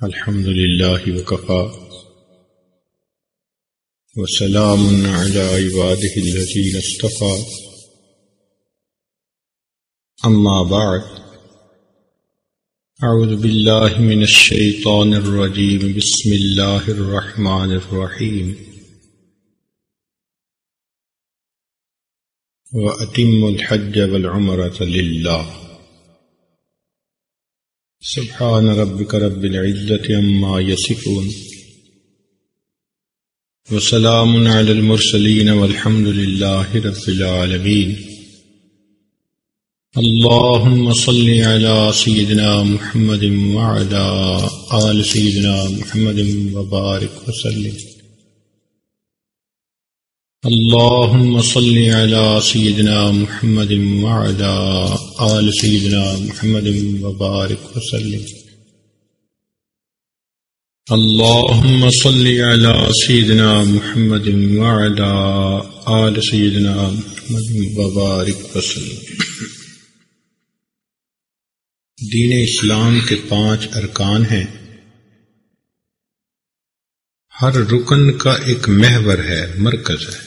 الحمد لله وكفى وسلام على عباده الذين اصطفى أما بعد أعوذ بالله من الشيطان الرجيم بسم الله الرحمن الرحيم وأتموا الحج والعمرة لله سبحان ربك رب العزة عما يصفون وسلام على المرسلين والحمد لله رب العالمين اللهم صل على سيدنا محمد وعلى آل سيدنا محمد وبارك وسلم اللهم صل على سيدنا محمد وعلى آل سيدنا محمد وبارك وسلم اللهم صل على سيدنا محمد وعلى آل سيدنا محمد وبارك وسلم دین اسلام کے 5 ارکان ہیں. ہر رکن کا ایک محور ہے، مرکز ہے.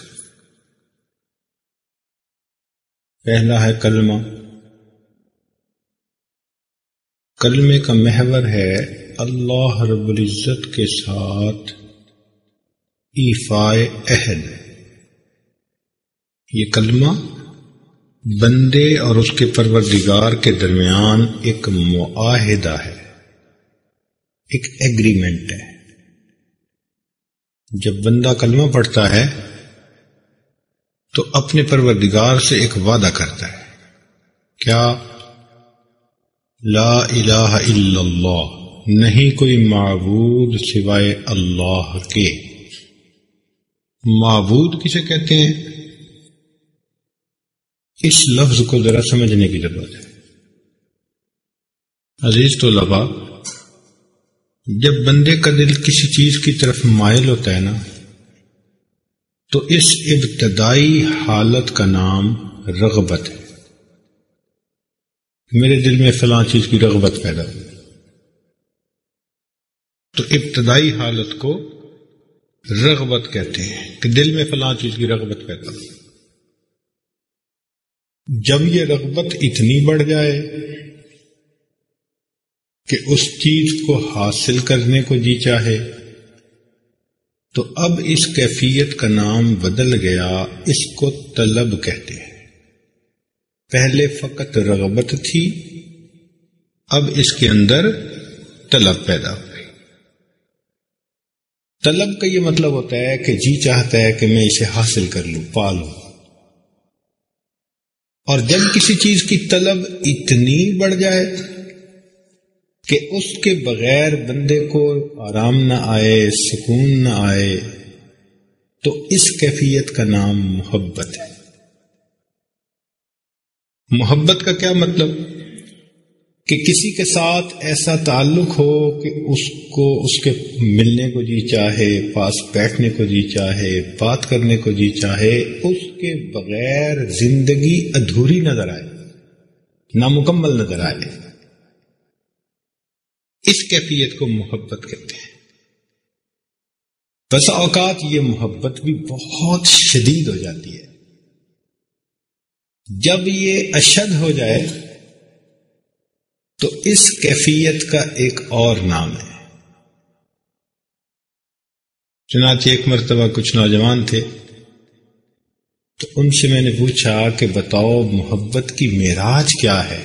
پہلا ہے کلمہ. کلمے کا محور ہے اللہ رب العزت کے ساتھ ایفائے عہد. یہ کلمہ بندے اور اس کے پروردگار کے درمیان ایک معاہدہ ہے، ایک ایگریمنٹ ہے. جب بندہ کلمہ پڑھتا ہے تو اپنے پروردگار سے ایک وعدہ کرتا ہے. کیا؟ لا الہ الا اللہ، نہیں کوئی معبود سوائے اللہ کے. معبود کسے کہتے ہیں؟ اس لفظ کو ذرا سمجھنے کی ضرورت ہے. عزیز طلباء، جب بندے کا دل کسی چیز کی طرف مائل ہوتا ہے نا، تو اس ابتدائی حالت کا نام رغبت ہے. میرے دل میں فلاں چیز کی رغبت پیدا ہوئی، تو ابتدائی حالت کو رغبت کہتے ہیں کہ دل میں فلاں چیز کی رغبت پیدا ہوئی. جب یہ رغبت اتنی بڑھ جائے کہ اس چیز کو حاصل کرنے کو جی چاہے، تو اب اس کیفیت کا نام بدل گیا، اس کو طلب کہتے ہیں. پہلے فقط رغبت تھی، اب اس کے اندر طلب پیدا ہو گئی. طلب کا یہ مطلب ہوتا ہے کہ جی چاہتا ہے کہ میں اسے حاصل کر لوں، پا لوں. اور جب کسی چیز کی طلب اتنی بڑھ جائے کہ اس کے بغیر بندے کو آرام نہ آئے، سکون نہ آئے، تو اس کیفیت کا نام محبت ہے. محبت کا کیا مطلب؟ کہ کسی کے ساتھ ایسا تعلق ہو کہ اس کو اس کے ملنے کو جی چاہے، پاس بیٹھنے کو جی چاہے، بات کرنے کو جی چاہے، اس کے بغیر زندگی ادھوری نظر آئے، نامکمل نظر آئے. اس کیفیت کو محبت کہتے ہیں. بس اوقات یہ محبت بھی بہت شدید ہو جاتی ہے. جب یہ اشد ہو جائے تو اس کیفیت کا ایک اور نام ہے. چنانچہ ایک مرتبہ کچھ نوجوان تھے، تو ان سے میں نے پوچھا کہ بتاؤ محبت کی معراج کیا ہے؟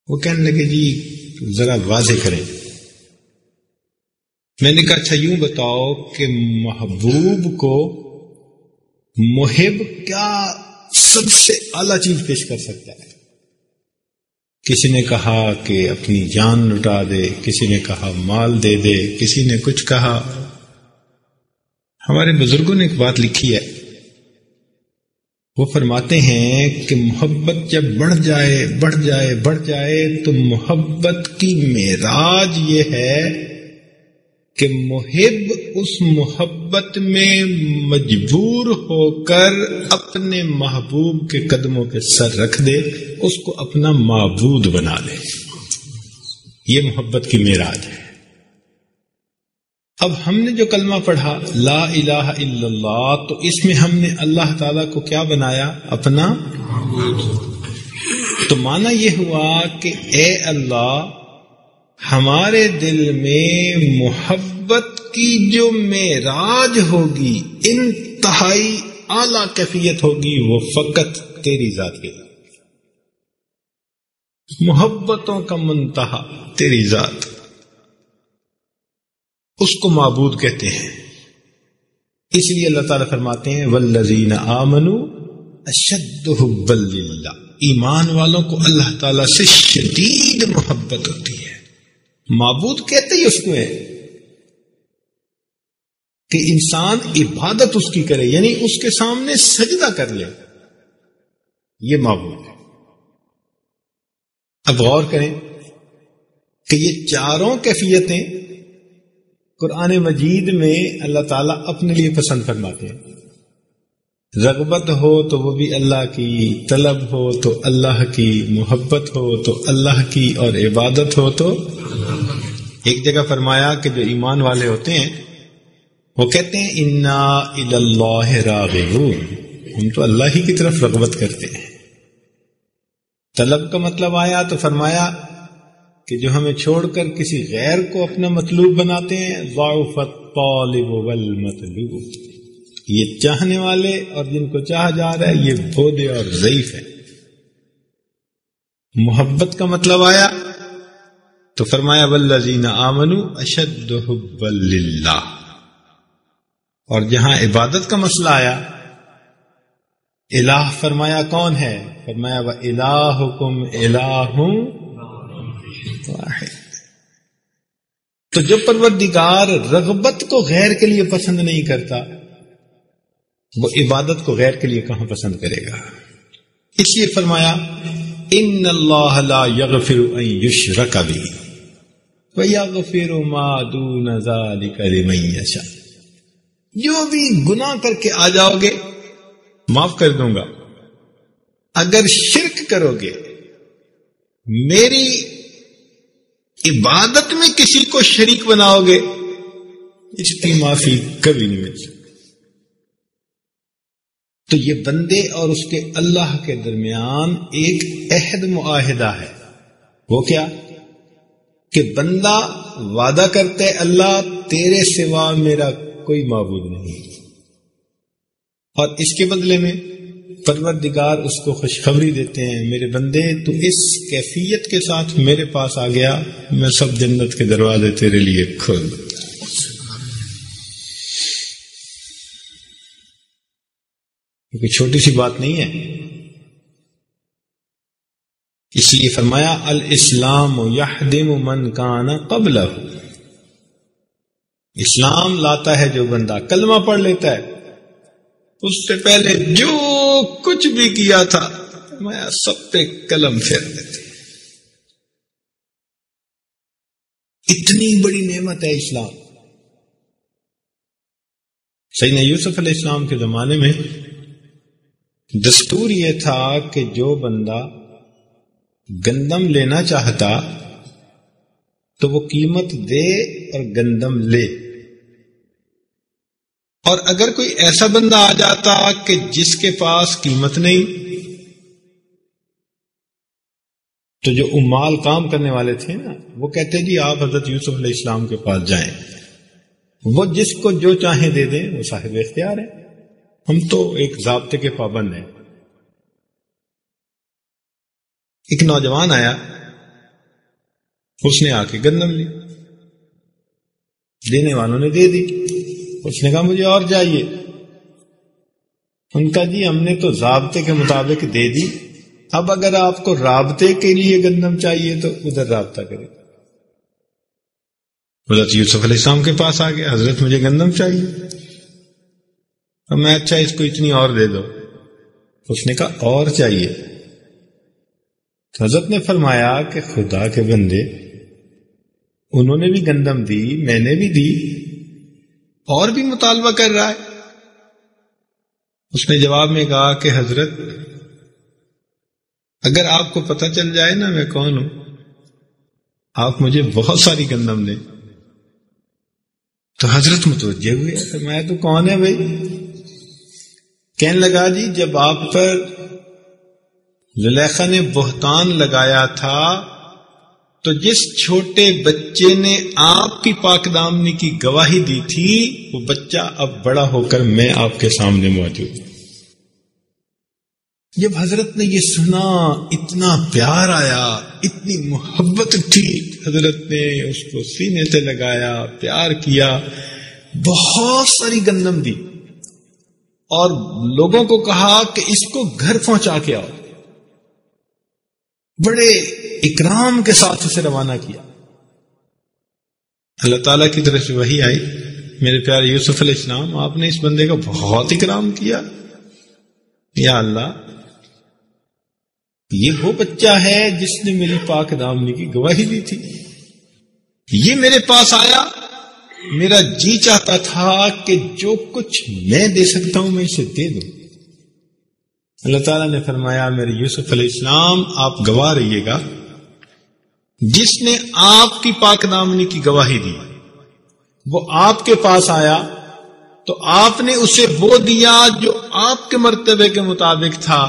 وہ کہنے لگے جی ذرا واضح کریں. میں نے کہا اچھا یوں بتاؤ کہ محبوب کو محب کیا سب سے اعلیٰ چیز پیش کر سکتا ہے؟ کسی نے کہا کہ اپنی جان لٹا دے، کسی نے کہا مال دے دے، کسی نے کچھ کہا. ہمارے بزرگوں نے ایک بات لکھی ہے، وہ فرماتے ہیں کہ محبت جب بڑھ جائے بڑھ جائے بڑھ جائے تو محبت کی معراج یہ ہے کہ محب اس محبت میں مجبور ہو کر اپنے محبوب کے قدموں پہ سر رکھ دے، اس کو اپنا معبود بنا لے. یہ محبت کی معراج ہے۔ اب ہم نے جو کلمہ پڑھا لا الہ الا اللہ، تو اس میں ہم نے اللہ تعالیٰ کو کیا بنایا؟ اپنا۔ تو معنی یہ ہوا کہ اے اللہ، ہمارے دل میں محبت کی جو معراج ہوگی، انتہائی اعلیٰ کیفیت ہوگی، وہ فقط تیری ذات کے۔ محبتوں کا منتہا تیری ذات، اس کو معبود کہتے ہیں۔ اس لیے اللہ تعالیٰ فرماتے ہیں والذین آمنوا اشد حبا للہ، ایمان والوں کو اللہ تعالیٰ سے شدید محبت ہوتی ہے۔ معبود کہتے ہی اس کو ہے کہ انسان عبادت اس کی کرے، یعنی اس کے سامنے سجدہ کر لے، یہ معبود ہے۔ اب غور کریں کہ یہ چاروں کیفیتیں قرآن مجید میں اللہ تعالیٰ اپنے لیے پسند فرماتے ہیں۔ رغبت ہو تو وہ بھی اللہ کی، طلب ہو تو اللہ کی، محبت ہو تو اللہ کی، اور عبادت ہو تو۔ ایک جگہ فرمایا کہ جو ایمان والے ہوتے ہیں وہ کہتے ہیں انا الی اللہ راغبون، ہم تو اللہ ہی کی طرف رغبت کرتے ہیں۔ طلب کا مطلب آیا تو فرمایا کہ جو ہمیں چھوڑ کر کسی غیر کو اپنا مطلوب بناتے ہیں، ضعف الطالب والمطلوب، یہ چاہنے والے اور جن کو چاہا جا رہا ہے یہ بودے اور ضعیف ہیں۔ محبت کا مطلب آیا تو فرمایا والذین آمنوا اشد حبا للہ، اور جہاں عبادت کا مسئلہ آیا، الہ فرمایا کون ہے؟ فرمایا وَإِلَٰهُكُمْ إِلَٰهٌ واحد۔ تو جو پروردگار رغبت کو غیر کے لیے پسند نہیں کرتا، وہ عبادت کو غیر کے لیے کہاں پسند کرے گا؟ اس لیے فرمایا ان اللہ لا یغفر ان یشرک بہ ویغفر ما دون ذلک لمن یشاء، جو بھی گناہ کر کے آ جاؤ گے معاف کر دوں گا، اگر شرک کرو گے، میری عبادت میں کسی کو شریک بناؤ گے، اس کی معافی کبھی نہیں مل سکتی۔ تو یہ بندے اور اس کے اللہ کے درمیان ایک عہد معاہدہ ہے۔ وہ کیا؟ کہ بندہ وعدہ کرتے اللہ تیرے سوا میرا کوئی معبود نہیں، اور اس کے بدلے میں پروردگار اس کو خوشخبری دیتے ہیں میرے بندے تو اس کیفیت کے ساتھ میرے پاس آ گیا، میں سب جنت کے دروازے تیرے لیے کھول دوں۔ کوئی چھوٹی سی بات نہیں ہے۔ اس لیے فرمایا الاسلام یہدم من کان قبلہ، اسلام لاتا ہے جو بندہ کلمہ پڑھ لیتا ہے، اس سے پہلے جو کچھ بھی کیا تھا میں سب پہ قلم پھیر دیتے۔ اتنی بڑی نعمت ہے اسلام۔ سیدنا یوسف علیہ السلام کے زمانے میں دستور یہ تھا کہ جو بندہ گندم لینا چاہتا تو وہ قیمت دے اور گندم لے، اور اگر کوئی ایسا بندہ آ جاتا کہ جس کے پاس قیمت نہیں، تو جو عمال کام کرنے والے تھے نا، وہ کہتے جی آپ حضرت یوسف علیہ السلام کے پاس جائیں، وہ جس کو جو چاہیں دے دیں، وہ صاحب اختیار ہے، ہم تو ایک ضابطے کے پابند ہیں۔ ایک نوجوان آیا، اس نے آ کے گندم لی، دینے والوں نے دے دی، اس نے کہا مجھے اور چاہیے، ان کا جی ہم نے تو ضابطے کے مطابق دے دی، اب اگر آپ کو رابطے کے لیے گندم چاہیے تو ادھر رابطہ کرے۔ حضرت یوسف علیہ السلام کے پاس آ گیا، حضرت مجھے گندم چاہیے، اب میں اچھا اس کو اتنی اور دے دو، اس نے کہا اور چاہیے، تو حضرت نے فرمایا کہ خدا کے بندے انہوں نے بھی گندم دی، میں نے بھی دی، اور بھی مطالبہ کر رہا ہے۔ اس نے جواب میں کہا کہ حضرت اگر آپ کو پتہ چل جائے نا میں کون ہوں آپ مجھے بہت ساری گندم دیں. تو حضرت متوجہ ہوئے تو میں تو کون ہے بھائی؟ کہنے لگا جی جب آپ پر زلیخا نے بہتان لگایا تھا تو جس چھوٹے بچے نے آپ کی پاک دامنی کی گواہی دی تھی وہ بچہ اب بڑا ہو کر میں آپ کے سامنے موجود. جب حضرت نے یہ سنا اتنا پیار آیا، اتنی محبت تھی، حضرت نے اس کو سینے سے لگایا، پیار کیا، بہت ساری گندم دی اور لوگوں کو کہا کہ اس کو گھر پہنچا کے آؤ. بڑے اکرام کے ساتھ اسے روانہ کیا. اللہ تعالیٰ کی طرف سے وحی آئی، میرے پیارے یوسف علیہ السلام آپ نے اس بندے کا بہت اکرام کیا. یا اللہ، یہ وہ بچہ ہے جس نے میری پاک دامنی کی گواہی دی تھی. یہ میرے پاس آیا، میرا جی چاہتا تھا کہ جو کچھ میں دے سکتا ہوں میں اسے دے دوں. اللہ تعالیٰ نے فرمایا میرے یوسف علیہ السلام آپ گواہ رہیے گا، جس نے آپ کی پاک دامنی کی گواہی دی وہ آپ کے پاس آیا تو آپ نے اسے وہ دیا جو آپ کے مرتبے کے مطابق تھا.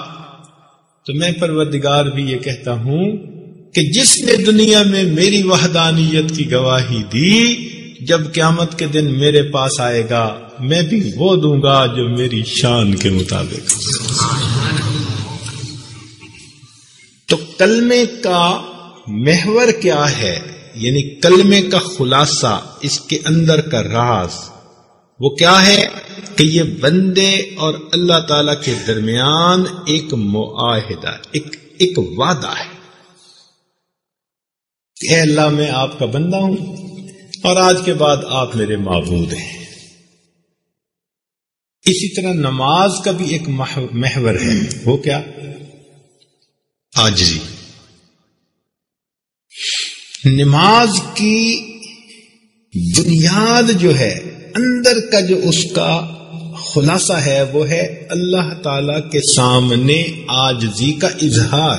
تو میں پروردگار بھی یہ کہتا ہوں کہ جس نے دنیا میں میری وحدانیت کی گواہی دی، جب قیامت کے دن میرے پاس آئے گا میں بھی وہ دوں گا جو میری شان کے مطابق. تو کلمے کا محور کیا ہے، یعنی کلمے کا خلاصہ، اس کے اندر کا راز وہ کیا ہے کہ یہ بندے اور اللہ تعالی کے درمیان ایک معاہدہ، ایک وعدہ ہے کہ اے اللہ میں آپ کا بندہ ہوں اور آج کے بعد آپ میرے معبود ہیں. اسی طرح نماز کا بھی ایک محور ہے، وہ کیا؟ عاجزی. نماز کی بنیاد جو ہے، اندر کا جو اس کا خلاصہ ہے، وہ ہے اللہ تعالی کے سامنے عاجزی کا اظہار.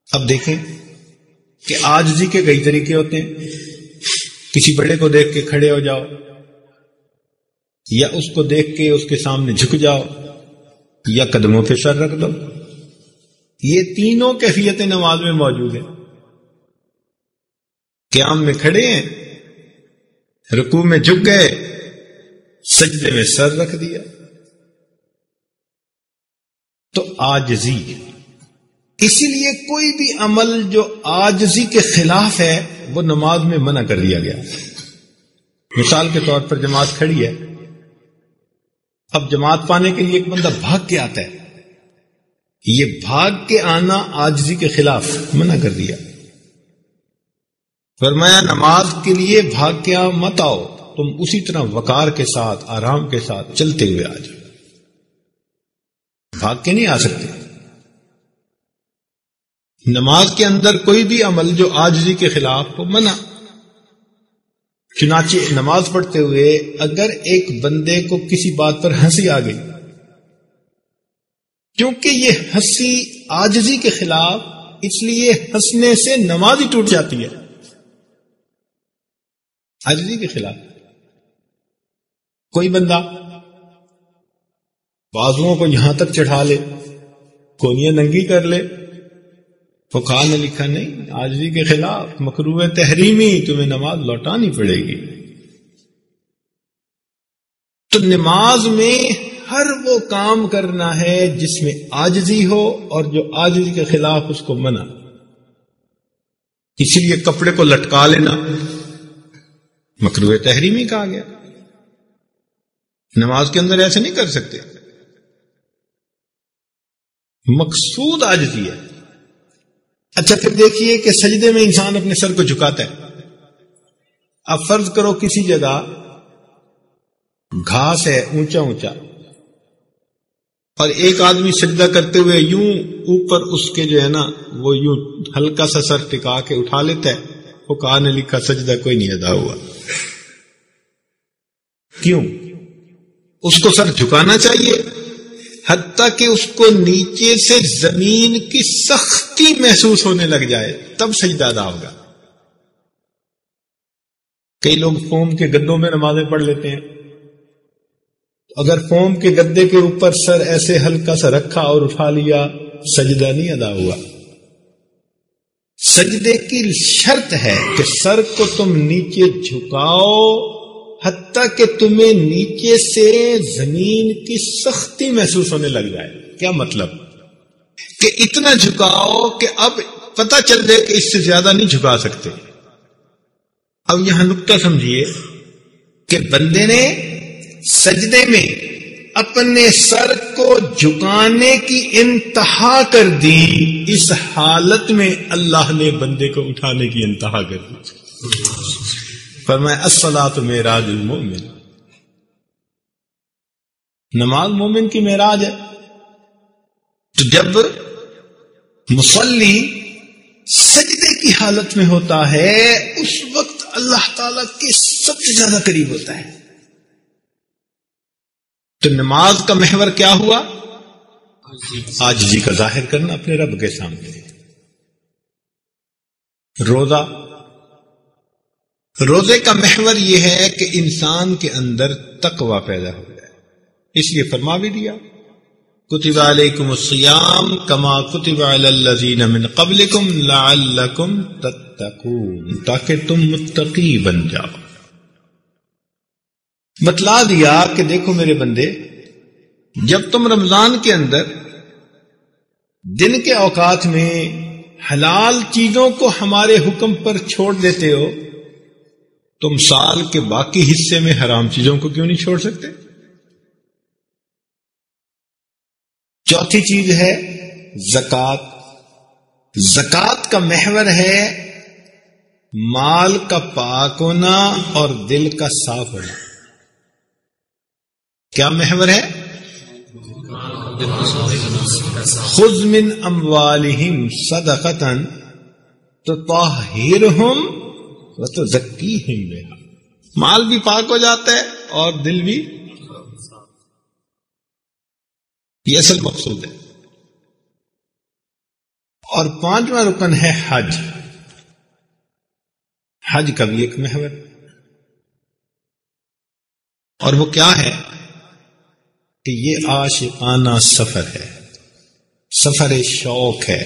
اب دیکھیں کہ عاجزی کے کئی طریقے ہوتے ہیں. کسی بڑے کو دیکھ کے کھڑے ہو جاؤ، یا اس کو دیکھ کے اس کے سامنے جھک جاؤ، یا قدموں پہ سر رکھ دو. یہ تینوں کیفیتیں نماز میں موجود ہیں. قیام میں کھڑے ہیں، رکوع میں جھک گئے، سجدے میں سر رکھ دیا. تو عاجزی، اسی لیے کوئی بھی عمل جو عاجزی کے خلاف ہے وہ نماز میں منع کر دیا گیا. مثال کے طور پر جماعت کھڑی ہے، اب جماعت پانے کے لیے ایک بندہ بھاگ کے آتا ہے، یہ بھاگ کے آنا عاجزی کے خلاف، منع کر دیا. فرمایا نماز کے لیے بھاگ کے مت آؤ، تم اسی طرح وقار کے ساتھ، آرام کے ساتھ چلتے ہوئے آ جاؤ، بھاگ کے نہیں آ سکتے. نماز کے اندر کوئی بھی عمل جو عاجزی کے خلاف ہو منع. چنانچہ نماز پڑھتے ہوئے اگر ایک بندے کو کسی بات پر ہنسی آ گئی، کیونکہ یہ ہنسی عاجزی کے خلاف، اس لیے ہنسنے سے نماز ہی ٹوٹ جاتی ہے. عاجزی کے خلاف کوئی بندہ بازوؤں کو یہاں تک چڑھا لے، کونیاں ننگی کر لے، فقہا نے لکھا نہیں، عاجزی کے خلاف، مکروہ تحریمی، تمہیں نماز لوٹانی پڑے گی. تو نماز میں ہر وہ کام کرنا ہے جس میں عاجزی ہو اور جو عاجزی کے خلاف اس کو منع. اسی لیے کپڑے کو لٹکا لینا مکروہ تحریمی کہا گیا. نماز کے اندر ایسے نہیں کر سکتے. مقصود عاجزی ہے. اچھا پھر دیکھیے کہ سجدے میں انسان اپنے سر کو جھکاتا ہے. اب فرض کرو کسی جگہ گھاس ہے اونچا اونچا، اور ایک آدمی سجدہ کرتے ہوئے یوں اوپر اس کے جو ہے نا وہ یوں ہلکا سا سر ٹکا کے اٹھا لیتا ہے، وہ کہا نے لکھا سجدہ کوئی نہیں ادا ہوا. کیوں؟ اس کو سر جھکانا چاہیے، حتیٰ کہ اس کو نیچے سے زمین کی سختی محسوس ہونے لگ جائے، تب سجدہ ادا ہوگا. کئی لوگ فوم کے گدوں میں نمازیں پڑھ لیتے ہیں. اگر فوم کے گدے کے اوپر سر ایسے ہلکا سا رکھا اور اٹھا لیا، سجدہ نہیں ادا ہوا. سجدے کی شرط ہے کہ سر کو تم نیچے جھکاؤ حتیٰ کہ تمہیں نیچے سے زمین کی سختی محسوس ہونے لگ جائے. کیا مطلب؟ کہ اتنا جھکاؤ کہ اب پتہ چل جائے کہ اس سے زیادہ نہیں جھکا سکتے. اب یہاں نقطہ سمجھیے کہ بندے نے سجدے میں اپنے سر کو جھکانے کی انتہا کر دی، اس حالت میں اللہ نے بندے کو اٹھانے کی انتہا کر دی. فرمایا الصلاۃ معراج المومن، نماز مومن کی معراج ہے. تو جب مصلی سجدے کی حالت میں ہوتا ہے اس وقت اللہ تعالی کے سب سے زیادہ قریب ہوتا ہے. تو نماز کا محور کیا ہوا؟ عاجزی کا ظاہر کرنا اپنے رب کے سامنے. روزے کا محور یہ ہے کہ انسان کے اندر تقوی پیدا ہو جائے. اس لیے فرما بھی دیا کتب علیکم الصیام کما کتب علی الذین من قبلکم لعلکم تتقون، تاکہ تم متقی بن جاؤ. بتلا دیا کہ دیکھو میرے بندے، جب تم رمضان کے اندر دن کے اوقات میں حلال چیزوں کو ہمارے حکم پر چھوڑ دیتے ہو، تم سال کے باقی حصے میں حرام چیزوں کو کیوں نہیں چھوڑ سکتے؟ چوتھی چیز ہے زکوٰۃ. زکوٰۃ کا محور ہے مال کا پاک ہونا اور دل کا صاف ہونا. کیا محور ہے؟ خذ من اموالہم صدقۃ تطہرہم وتزکیہم بہا. مال بھی پاک ہو جاتا ہے اور دل بھی. یہ اصل مقصود ہے. اور پانچواں رکن ہے حج. حج کا بھی ایک محور، اور وہ کیا ہے کہ یہ عاشقانہ سفر ہے، سفر شوق ہے،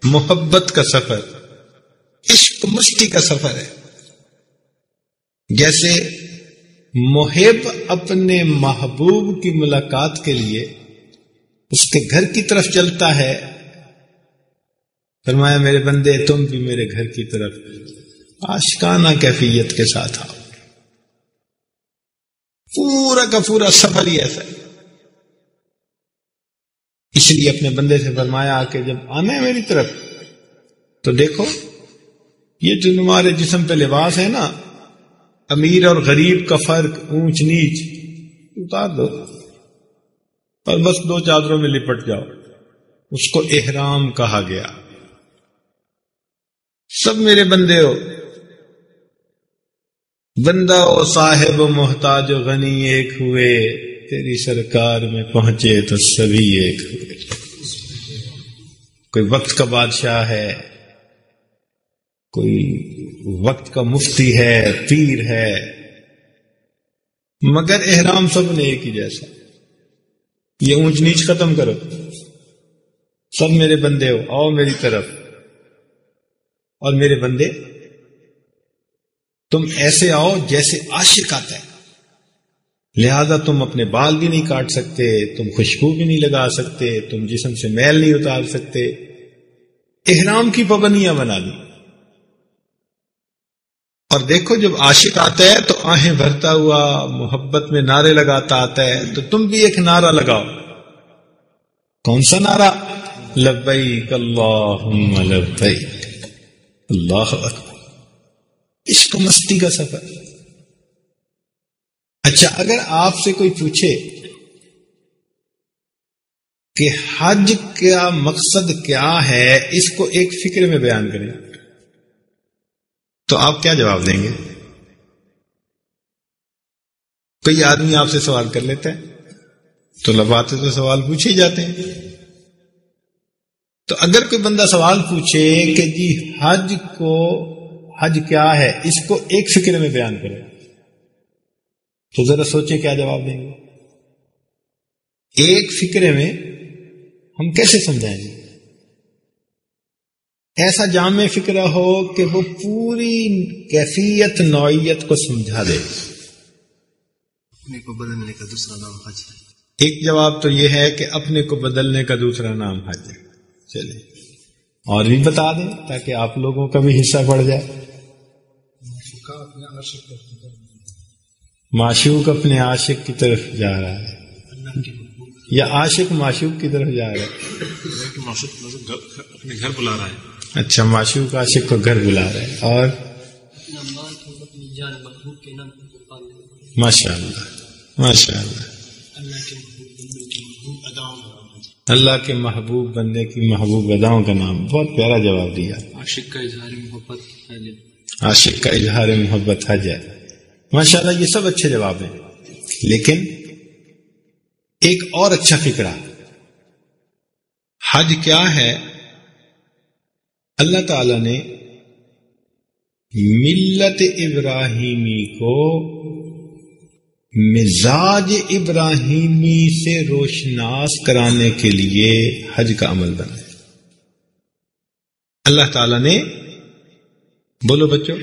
محبت کا سفر، عشق مستی کا سفر ہے. جیسے محب اپنے محبوب کی ملاقات کے لیے اس کے گھر کی طرف چلتا ہے، فرمایا میرے بندے تم بھی میرے گھر کی طرف عاشقانہ کیفیت کے ساتھ آؤ. پورا کا پورا سفر ہی ایسا ہے. اس لیے اپنے بندے سے فرمایا کہ جب آنا ہے میری طرف تو دیکھو یہ جو تمہارے جسم پہ لباس ہے نا، امیر اور غریب کا فرق، اونچ نیچ اتار دو اور بس 2 چادروں میں لپٹ جاؤ. اس کو احرام کہا گیا. سب میرے بندے ہو، بندہ و صاحب و محتاج و غنی ایک ہوئے، تیری سرکار میں پہنچے تو سبھی ایک ہوئے. کوئی وقت کا بادشاہ ہے، کوئی وقت کا مفتی ہے، پیر ہے، مگر احرام سب نے ایک ہی جیسا. یہ اونچ نیچ ختم کرو، سب میرے بندے ہو، آؤ میری طرف. اور میرے بندے تم ایسے آؤ جیسے عاشق آتا ہے. لہذا تم اپنے بال بھی نہیں کاٹ سکتے، تم خوشبو بھی نہیں لگا سکتے، تم جسم سے میل نہیں اتار سکتے. احرام کی پابندیاں بنا دی. اور دیکھو جب عاشق آتا ہے تو آہیں بھرتا ہوا محبت میں نعرے لگاتا آتا ہے، تو تم بھی ایک نعرہ لگاؤ. کون سا نعرہ؟ لبیک اللہم لبیک. اللہ اکبر. عشق و مستی کا سفر. اچھا، اگر آپ سے کوئی پوچھے کہ حج کا مقصد کیا ہے، اس کو ایک فکر میں بیان کریں، تو آپ کیا جواب دیں گے؟ کوئی آدمی آپ سے سوال کر لیتا ہے تو لباتے تو سوال پوچھے ہی جاتے ہیں. تو اگر کوئی بندہ سوال پوچھے کہ جی حج کو حج کیا ہے اس کو ایک فکرے میں بیان کرے تو ذرا سوچیں کیا جواب دیں گے. ایک فکرے میں ہم کیسے سمجھائیں گے؟ ایسا جامع فکرہ ہو کہ وہ پوری کیفیت نوعیت کو سمجھا دے. اپنے کو بدلنے کا دوسرا نام حج ہے. ایک جواب تو یہ ہے کہ اپنے کو بدلنے کا دوسرا نام حج ہے. چلے اور بھی بتا دیں تاکہ آپ لوگوں کا بھی حصہ بڑھ جائے. معشوق اپنے عاشق کی طرف جا رہا ہے یا عاشق معشوق کی طرف جا رہا ہے؟ معشوق اپنے گھر بلا رہا ہے. اچھا، معشوق عاشق کو گھر بلا رہا ہے. اور ماشاء اللہ ماشاء اللہ، اللہ کے محبوب بندے کی محبوب اداؤں کا نام. بہت پیارا جواب دیا. عاشق کا اظہار محبت حج ہے. عاشق کا اظہار محبت حج ہے. ماشاء اللہ، یہ سب اچھے جواب ہیں. لیکن ایک اور اچھا فکرہ، حج کیا ہے؟ اللہ تعالی نے ملت ابراہیمی کو مزاج ابراہیمی سے روشناس کرانے کے لیے حج کا عمل بنایا. اللہ تعالی نے، بولو بچوں،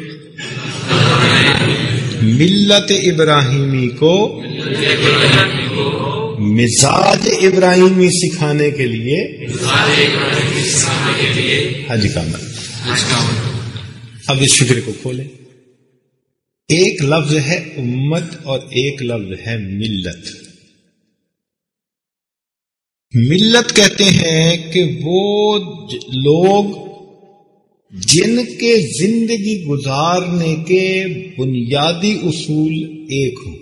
ملت ابراہیمی کو مزاج ابراہیمی سکھانے کے لیے حج کا عمل. اب اس فکر کو کھولیں. ایک لفظ ہے امت اور ایک لفظ ہے ملت. ملت کہتے ہیں کہ وہ لوگ جن کے زندگی گزارنے کے بنیادی اصول ایک ہوں،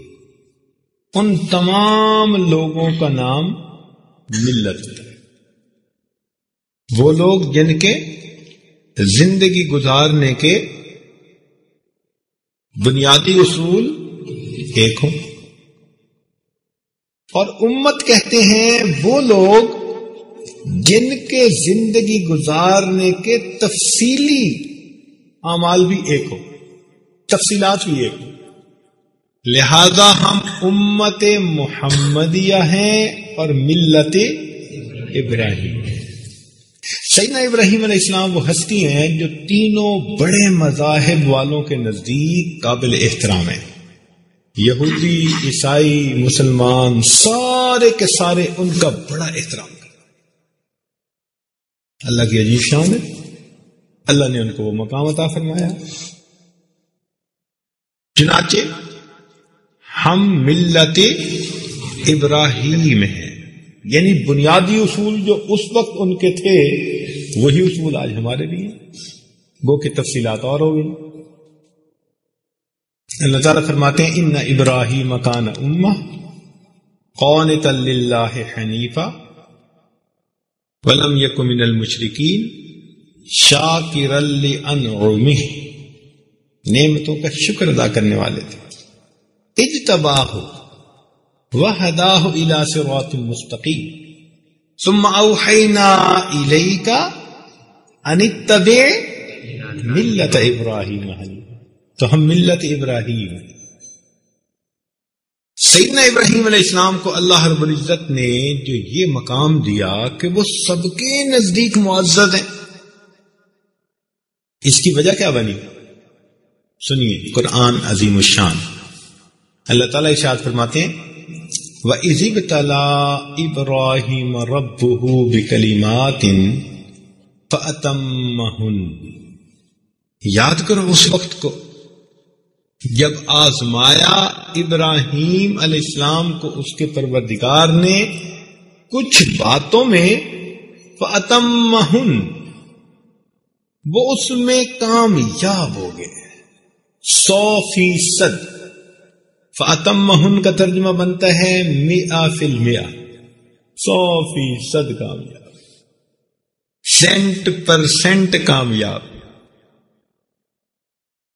ان تمام لوگوں کا نام ملت ہے. وہ لوگ جن کے زندگی گزارنے کے بنیادی اصول ایک ہوں. اور امت کہتے ہیں وہ لوگ جن کے زندگی گزارنے کے تفصیلی اعمال بھی ایک ہو، تفصیلات بھی ایک ہو. لہذا ہم امت محمدیہ ہیں اور ملت ابراہیم ہیں. سیدنا ابراہیم علیہ السلام وہ ہستی ہیں جو تینوں بڑے مذاہب والوں کے نزدیک قابل احترام ہیں. یہودی، عیسائی، مسلمان، سارے کے سارے ان کا بڑا احترام کرتے. اللہ کی عجیب شان ہے. اللہ نے ان کو وہ مقام عطا فرمایا. چنانچہ ہم ملت ابراہیم ہیں، یعنی بنیادی اصول جو اس وقت ان کے تھے وہی اصول آج ہمارے بھی ہیں، گو کہ تفصیلات اور ہو گئی. اللہ تعالیٰ فرماتے ہیں ان ابراہیم کان امہ قانتا للہ حنیفا ولم یک من المشرکین شاکرا لانعمہ، نعمتوں کا شکر ادا کرنے والے تھے. اجتباہ وہداہ الی صراط مستقیم ثم اوحینا الیک ان اتبع ملت ابراہیم حنیفا. تو ہم ملت ابراہیم ہیں. سیدنا ابراہیم علیہ السلام کو اللہ رب العزت نے جو یہ مقام دیا کہ وہ سب کے نزدیک معزز ہیں، اس کی وجہ کیا بنی؟ سنیے قرآن عظیم الشان. اللہ تعالیٰ ارشاد فرماتے ہیں وَإِذِ ابْتَلَىٰ إِبْرَاهِيمَ رَبُّهُ بِكَلِمَاتٍ فَأَتَمَّهُنَّ. یاد کرو اس وقت کو جب آزمایا ابراہیم علیہ السلام کو اس کے پروردگار نے کچھ باتوں میں، فَأَتَمَّهُنَّ، وہ اس میں کامیاب ہو گئے 100%. فَأَتَمَّهُنَّ کا ترجمہ بنتا ہے 100%، 100% کامیاب، 100% کامیاب.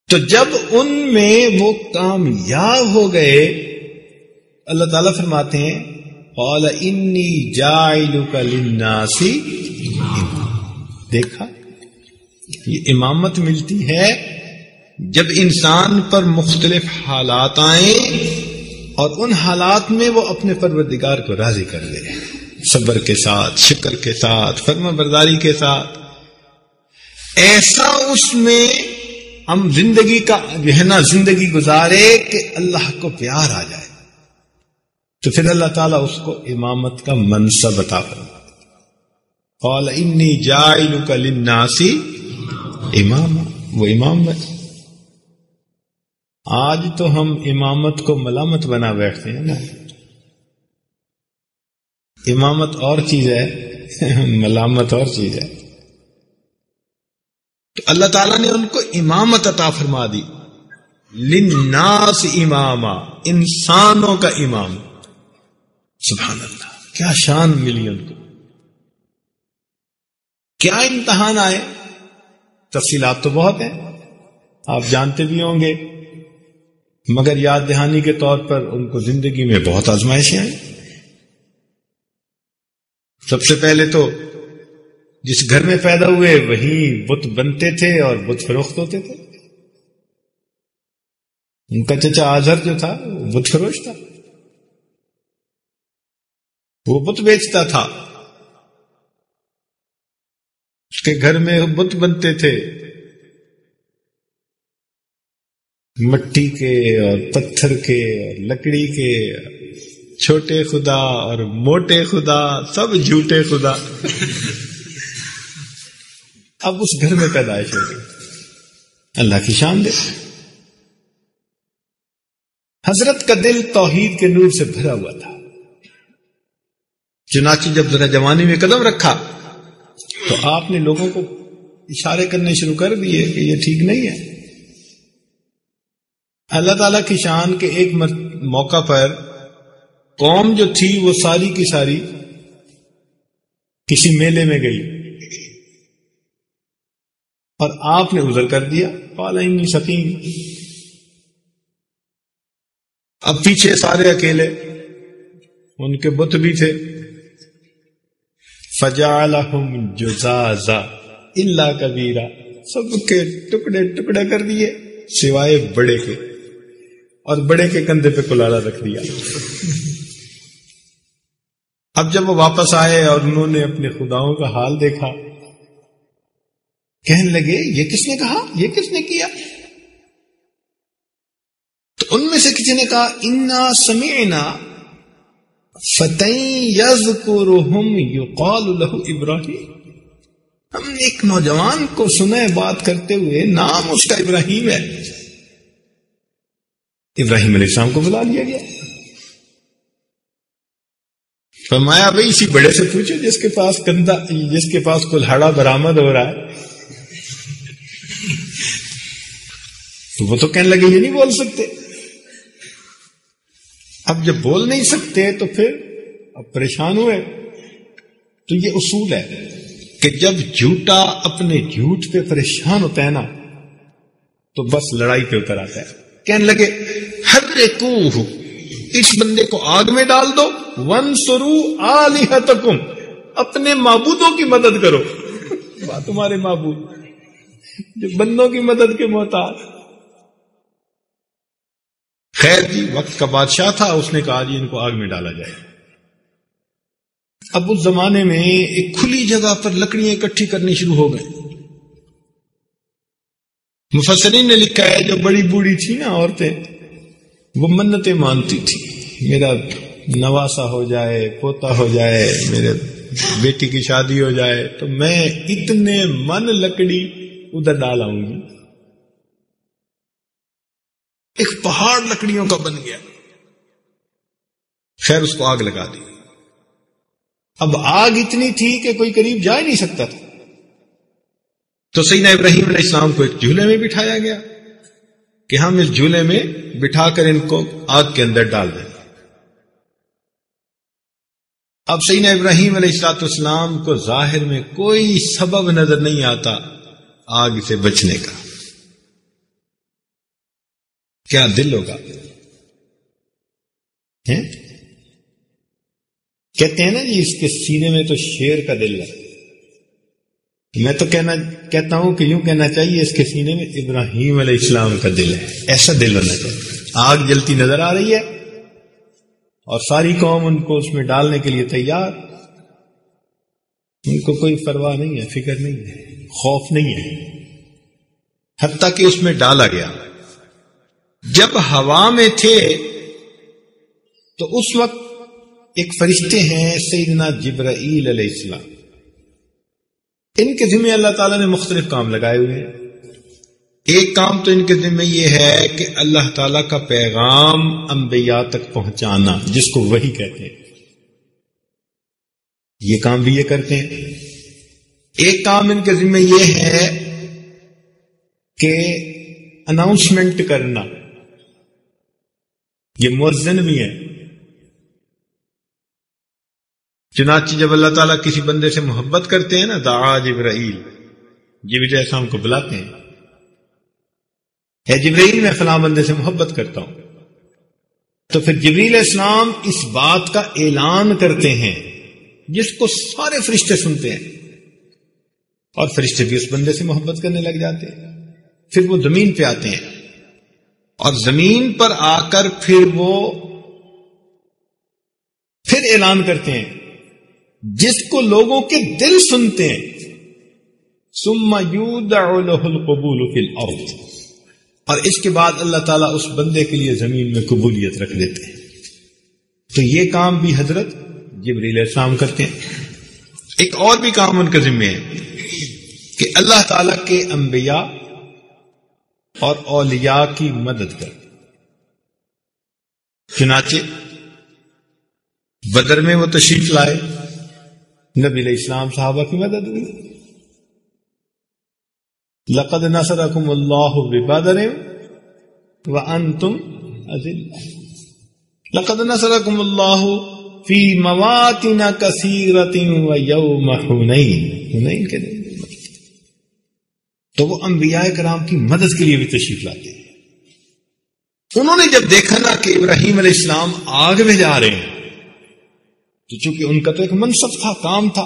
تو جب ان میں وہ کامیاب ہو گئے، اللہ تعالیٰ فرماتے ہیں قَالَ إِنِّي جَاعِلُكَ لِلنَّاسِ اماما. دیکھا، یہ امامت ملتی ہے جب انسان پر مختلف حالات آئیں اور ان حالات میں وہ اپنے پروردگار کو راضی کر لے، صبر کے ساتھ، شکر کے ساتھ، فرما برداری کے ساتھ، ایسا اس میں ہم زندگی کا جو ہے نا زندگی گزارے کہ اللہ کو پیار آ جائے، تو پھر اللہ تعالیٰ اس کو امامت کا منصب عطا فرماتا ہے۔ قال انی جاعلک للناس اماما، وہ امام ہے۔ آج تو ہم امامت کو ملامت بنا بیٹھتے ہیں نا، امامت اور چیز ہے، ملامت اور چیز ہے۔ تو اللہ تعالیٰ نے ان کو امامت عطا فرما دی، للناس اماما، انسانوں کا امام۔ سبحان اللہ، کیا شان ملی ان کو، کیا امتحان آئے۔ تفصیلات تو بہت ہیں، آپ جانتے بھی ہوں گے، مگر یاد دہانی کے طور پر ان کو زندگی میں بہت آزمائشیں آئیں۔ سب سے پہلے تو جس گھر میں پیدا ہوئے وہیں بت بنتے تھے اور بت فروخت ہوتے تھے۔ ان کا چچا آزر جو تھا وہ بت فروش تھا، وہ بت بیچتا تھا، اس کے گھر میں بت بنتے تھے، مٹی کے اور پتھر کے اور لکڑی کے، چھوٹے خدا اور موٹے خدا، سب جھوٹے خدا۔ اب اس گھر میں پیدائش ہو گئی، اللہ کی شان دے۔ حضرت کا دل توحید کے نور سے بھرا ہوا تھا، چنانچہ جب ذرا جوانی میں قدم رکھا تو آپ نے لوگوں کو اشارے کرنے شروع کر دیے کہ یہ ٹھیک نہیں ہے۔ اللہ تعالیٰ کی شان کے ایک موقع پر قوم جو تھی وہ ساری کی ساری کسی میلے میں گئی اور آپ نے عذر کر دیا، قال انی سقیم۔ اب پیچھے سارے اکیلے، ان کے بت بھی تھے، فجعلہم جزازا الا کبیرا، سب کے ٹکڑے ٹکڑے کر دیے سوائے بڑے کے، اور بڑے کے کندھے پہ کلاڑا رکھ دیا۔ اب جب وہ واپس آئے اور انہوں نے اپنے خداؤں کا حال دیکھا، کہنے لگے یہ کس نے کہا، یہ کس نے کیا؟ تو ان میں سے کسی نے کہا انا سمعنا فتى يذكرهم يقال له ابراہیم، ہم نے ایک نوجوان کو سنا ہے بات کرتے ہوئے، نام اس کا ابراہیم ہے۔ ابراہیم علیہ السلام کو بلا لیا گیا، فرمایا بھائی اسی بڑے سے پوچھو جس کے پاس کندھا، جس کے پاس کلہاڑا برآمد ہو رہا ہے۔ تو وہ تو کہنے لگے یہ نہیں بول سکتے۔ اب جب بول نہیں سکتے تو پھر اب پریشان ہوئے۔ تو یہ اصول ہے کہ جب جھوٹا اپنے جھوٹ پہ پریشان ہوتا ہے نا تو بس لڑائی پہ اتر آتا ہے۔ کہنے لگے حرقوہ، اس بندے کو آگ میں ڈال دو، وانصروا آلہتکم، اپنے معبودوں کی مدد کرو۔ تمہارے معبود جو بندوں کی مدد کے محتاج۔ خیر جی، وقت کا بادشاہ تھا، اس نے کہا جی ان کو آگ میں ڈالا جائے۔ اب اس زمانے میں ایک کھلی جگہ پر لکڑیاں اکٹھی کرنی شروع ہو گئے۔ مفسرین نے لکھا ہے جو بڑی بوڑھی تھی نا عورتیں، وہ منتیں مانتی تھی، میرا نواسا ہو جائے، پوتا ہو جائے، میرے بیٹی کی شادی ہو جائے تو میں اتنے من لکڑی ادھر ڈال آؤں گی۔ ایک پہاڑ لکڑیوں کا بن گیا۔ خیر اس کو آگ لگا دی۔ اب آگ اتنی تھی کہ کوئی قریب جا ہی نہیں سکتا تھا، تو سیدنا ابراہیم علیہ السلام کو ایک جھولے میں بٹھایا گیا کہ ہم اس جھولے میں بٹھا کر ان کو آگ کے اندر ڈال دیں۔ اب سیدنا ابراہیم علیہ السلام کو ظاہر میں کوئی سبب نظر نہیں آتا آگ سے بچنے کا۔ کیا دل ہوگا؟ کہتے ہیں نا جی اس کے سینے میں تو شیر کا دل ہے، میں تو کہتا ہوں کہ یوں کہنا چاہیے اس کے سینے میں ابراہیم علیہ السلام کا دل ہے، ایسا دل ہونا چاہیے۔ آگ جلتی نظر آ رہی ہے اور ساری قوم ان کو اس میں ڈالنے کے لیے تیار، ان کو کوئی پرواہ نہیں ہے، فکر نہیں ہے، خوف نہیں ہے، حتیٰ کہ اس میں ڈالا گیا۔ جب ہوا میں تھے تو اس وقت ایک فرشتے ہیں سیدنا جبرائیل علیہ السلام، ان کے ذمہ اللہ تعالیٰ نے مختلف کام لگائے ہوئے ہیں۔ ایک کام تو ان کے ذمہ یہ ہے کہ اللہ تعالیٰ کا پیغام انبیاء تک پہنچانا، جس کو وحی کہتے ہیں، یہ کام بھی یہ کرتے ہیں۔ ایک کام ان کے ذمہ یہ ہے کہ اناؤنسمنٹ کرنا، یہ مؤذن بھی ہے۔ چنانچہ جب اللہ تعالیٰ کسی بندے سے محبت کرتے ہیں نا، دعا جبرائیل، جبرائیل السلام کو بلاتے ہیں، اے جبرائیل میں فلاں بندے سے محبت کرتا ہوں، تو پھر جبرائیل السلام اس بات کا اعلان کرتے ہیں جس کو سارے فرشتے سنتے ہیں، اور فرشتے بھی اس بندے سے محبت کرنے لگ جاتے ہیں۔ پھر وہ زمین پہ آتے ہیں اور زمین پر آ کر پھر وہ پھر اعلان کرتے ہیں جس کو لوگوں کے دل سنتے ہیں، ثم یودع لہ القبول فی الارض، اور اس کے بعد اللہ تعالیٰ اس بندے کے لیے زمین میں قبولیت رکھ دیتے ہیں۔ تو یہ کام بھی حضرت جبرائیل علیہ السلام کرتے ہیں۔ ایک اور بھی کام ان کے ذمہ ہے کہ اللہ تعالیٰ کے انبیاء اور اولیاء کی مدد کر۔ چنانچہ بدر میں وہ تشریف لائے، نبی علیہ السلام صحابہ کی مدد ہوئی۔ لقد نصرکم اللہ ببدر وانتم اذلہ، لقد نصرکم اللہ فی مواطن کثیرۃ ویوم حنین، حنین کے دن۔ تو وہ انبیاء کرام کی مدد کے لیے بھی تشریف لاتے ہیں۔ انہوں نے جب دیکھا نا کہ ابراہیم علیہ السلام آگ میں جا رہے ہیں، تو چونکہ ان کا تو ایک منصب تھا، کام تھا،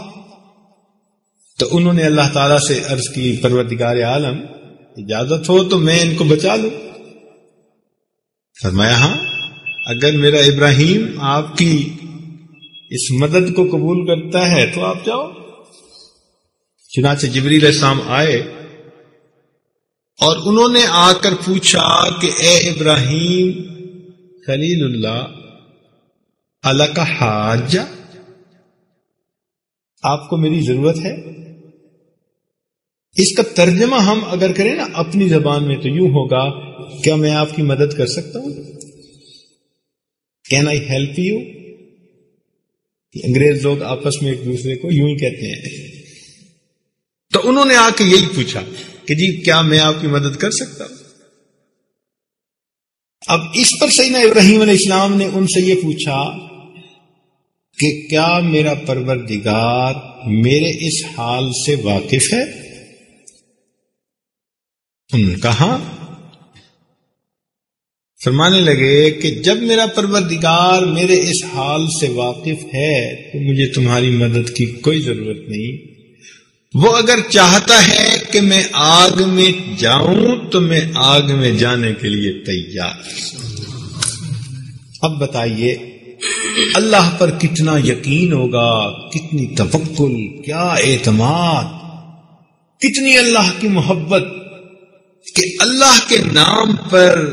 تو انہوں نے اللہ تعالیٰ سے عرض کی، پروردگار عالم اجازت ہو تو میں ان کو بچا لوں۔ فرمایا ہاں، اگر میرا ابراہیم آپ کی اس مدد کو قبول کرتا ہے تو آپ جاؤ۔ چنانچہ جبرائیل علیہ السلام آئے اور انہوں نے آ کر پوچھا کہ اے ابراہیم خلیل اللہ، الک حاجہ، آپ کو میری ضرورت ہے؟ اس کا ترجمہ ہم اگر کریں نا اپنی زبان میں تو یوں ہوگا، کیا میں آپ کی مدد کر سکتا ہوں؟ Can I help you? انگریز لوگ آپس میں ایک دوسرے کو یوں ہی کہتے ہیں۔ تو انہوں نے آ کے یہی پوچھا کہ جی کیا میں آپ کی مدد کر سکتا ہوں؟ اب اس پر سیدنا ابراہیم علیہ السلام نے ان سے یہ پوچھا کہ کیا میرا پروردگار میرے اس حال سے واقف ہے؟ انہوں نے کہا ہاں۔ فرمانے لگے کہ جب میرا پروردگار میرے اس حال سے واقف ہے تو مجھے تمہاری مدد کی کوئی ضرورت نہیں۔ وہ اگر چاہتا ہے کہ میں آگ میں جاؤں تو میں آگ میں جانے کے لیے تیار۔ اب بتائیے اللہ پر کتنا یقین ہوگا، کتنی توکل، کیا اعتماد، کتنی اللہ کی محبت کہ اللہ کے نام پر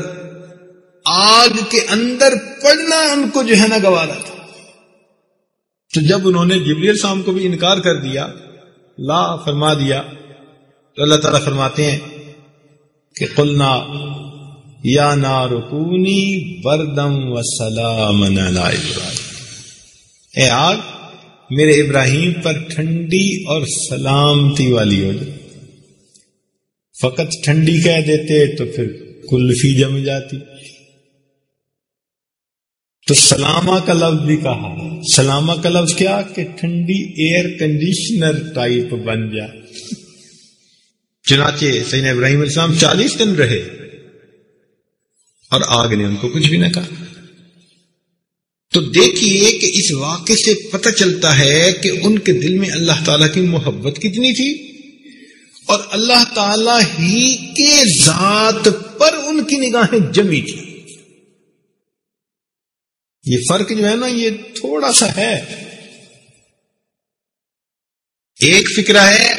آگ کے اندر پڑنا ان کو جو ہے نا گوارا تھا۔ تو جب انہوں نے جبرائیل السلام کو بھی انکار کر دیا، لا فرما دیا، تو اللہ تعالیٰ فرماتے ہیں کہ قلنا یا نار کونی بردم وسلاما علی ابراہیم، اے آگ میرے ابراہیم پر ٹھنڈی اور سلامتی والی ہو جائے۔ فقط ٹھنڈی کہہ دیتے تو پھر کلفی جم جاتی، تو سلامہ کا لفظ بھی کہا۔ سلامہ کا لفظ کیا کہ ٹھنڈی ایئر کنڈیشنر ٹائپ بن جا۔ چنانچہ سیدنا ابراہیم علیہ السلام 40 دن رہے اور آگ نے ان کو کچھ بھی نہ کہا۔ تو دیکھیے کہ اس واقعے سے پتہ چلتا ہے کہ ان کے دل میں اللہ تعالیٰ کی محبت کتنی تھی۔ اور اللہ تعالی ہی کے ذات پر ان کی نگاہیں جمی تھی. یہ فرق جو ہے نا یہ تھوڑا سا ہے. ایک فکرہ ہے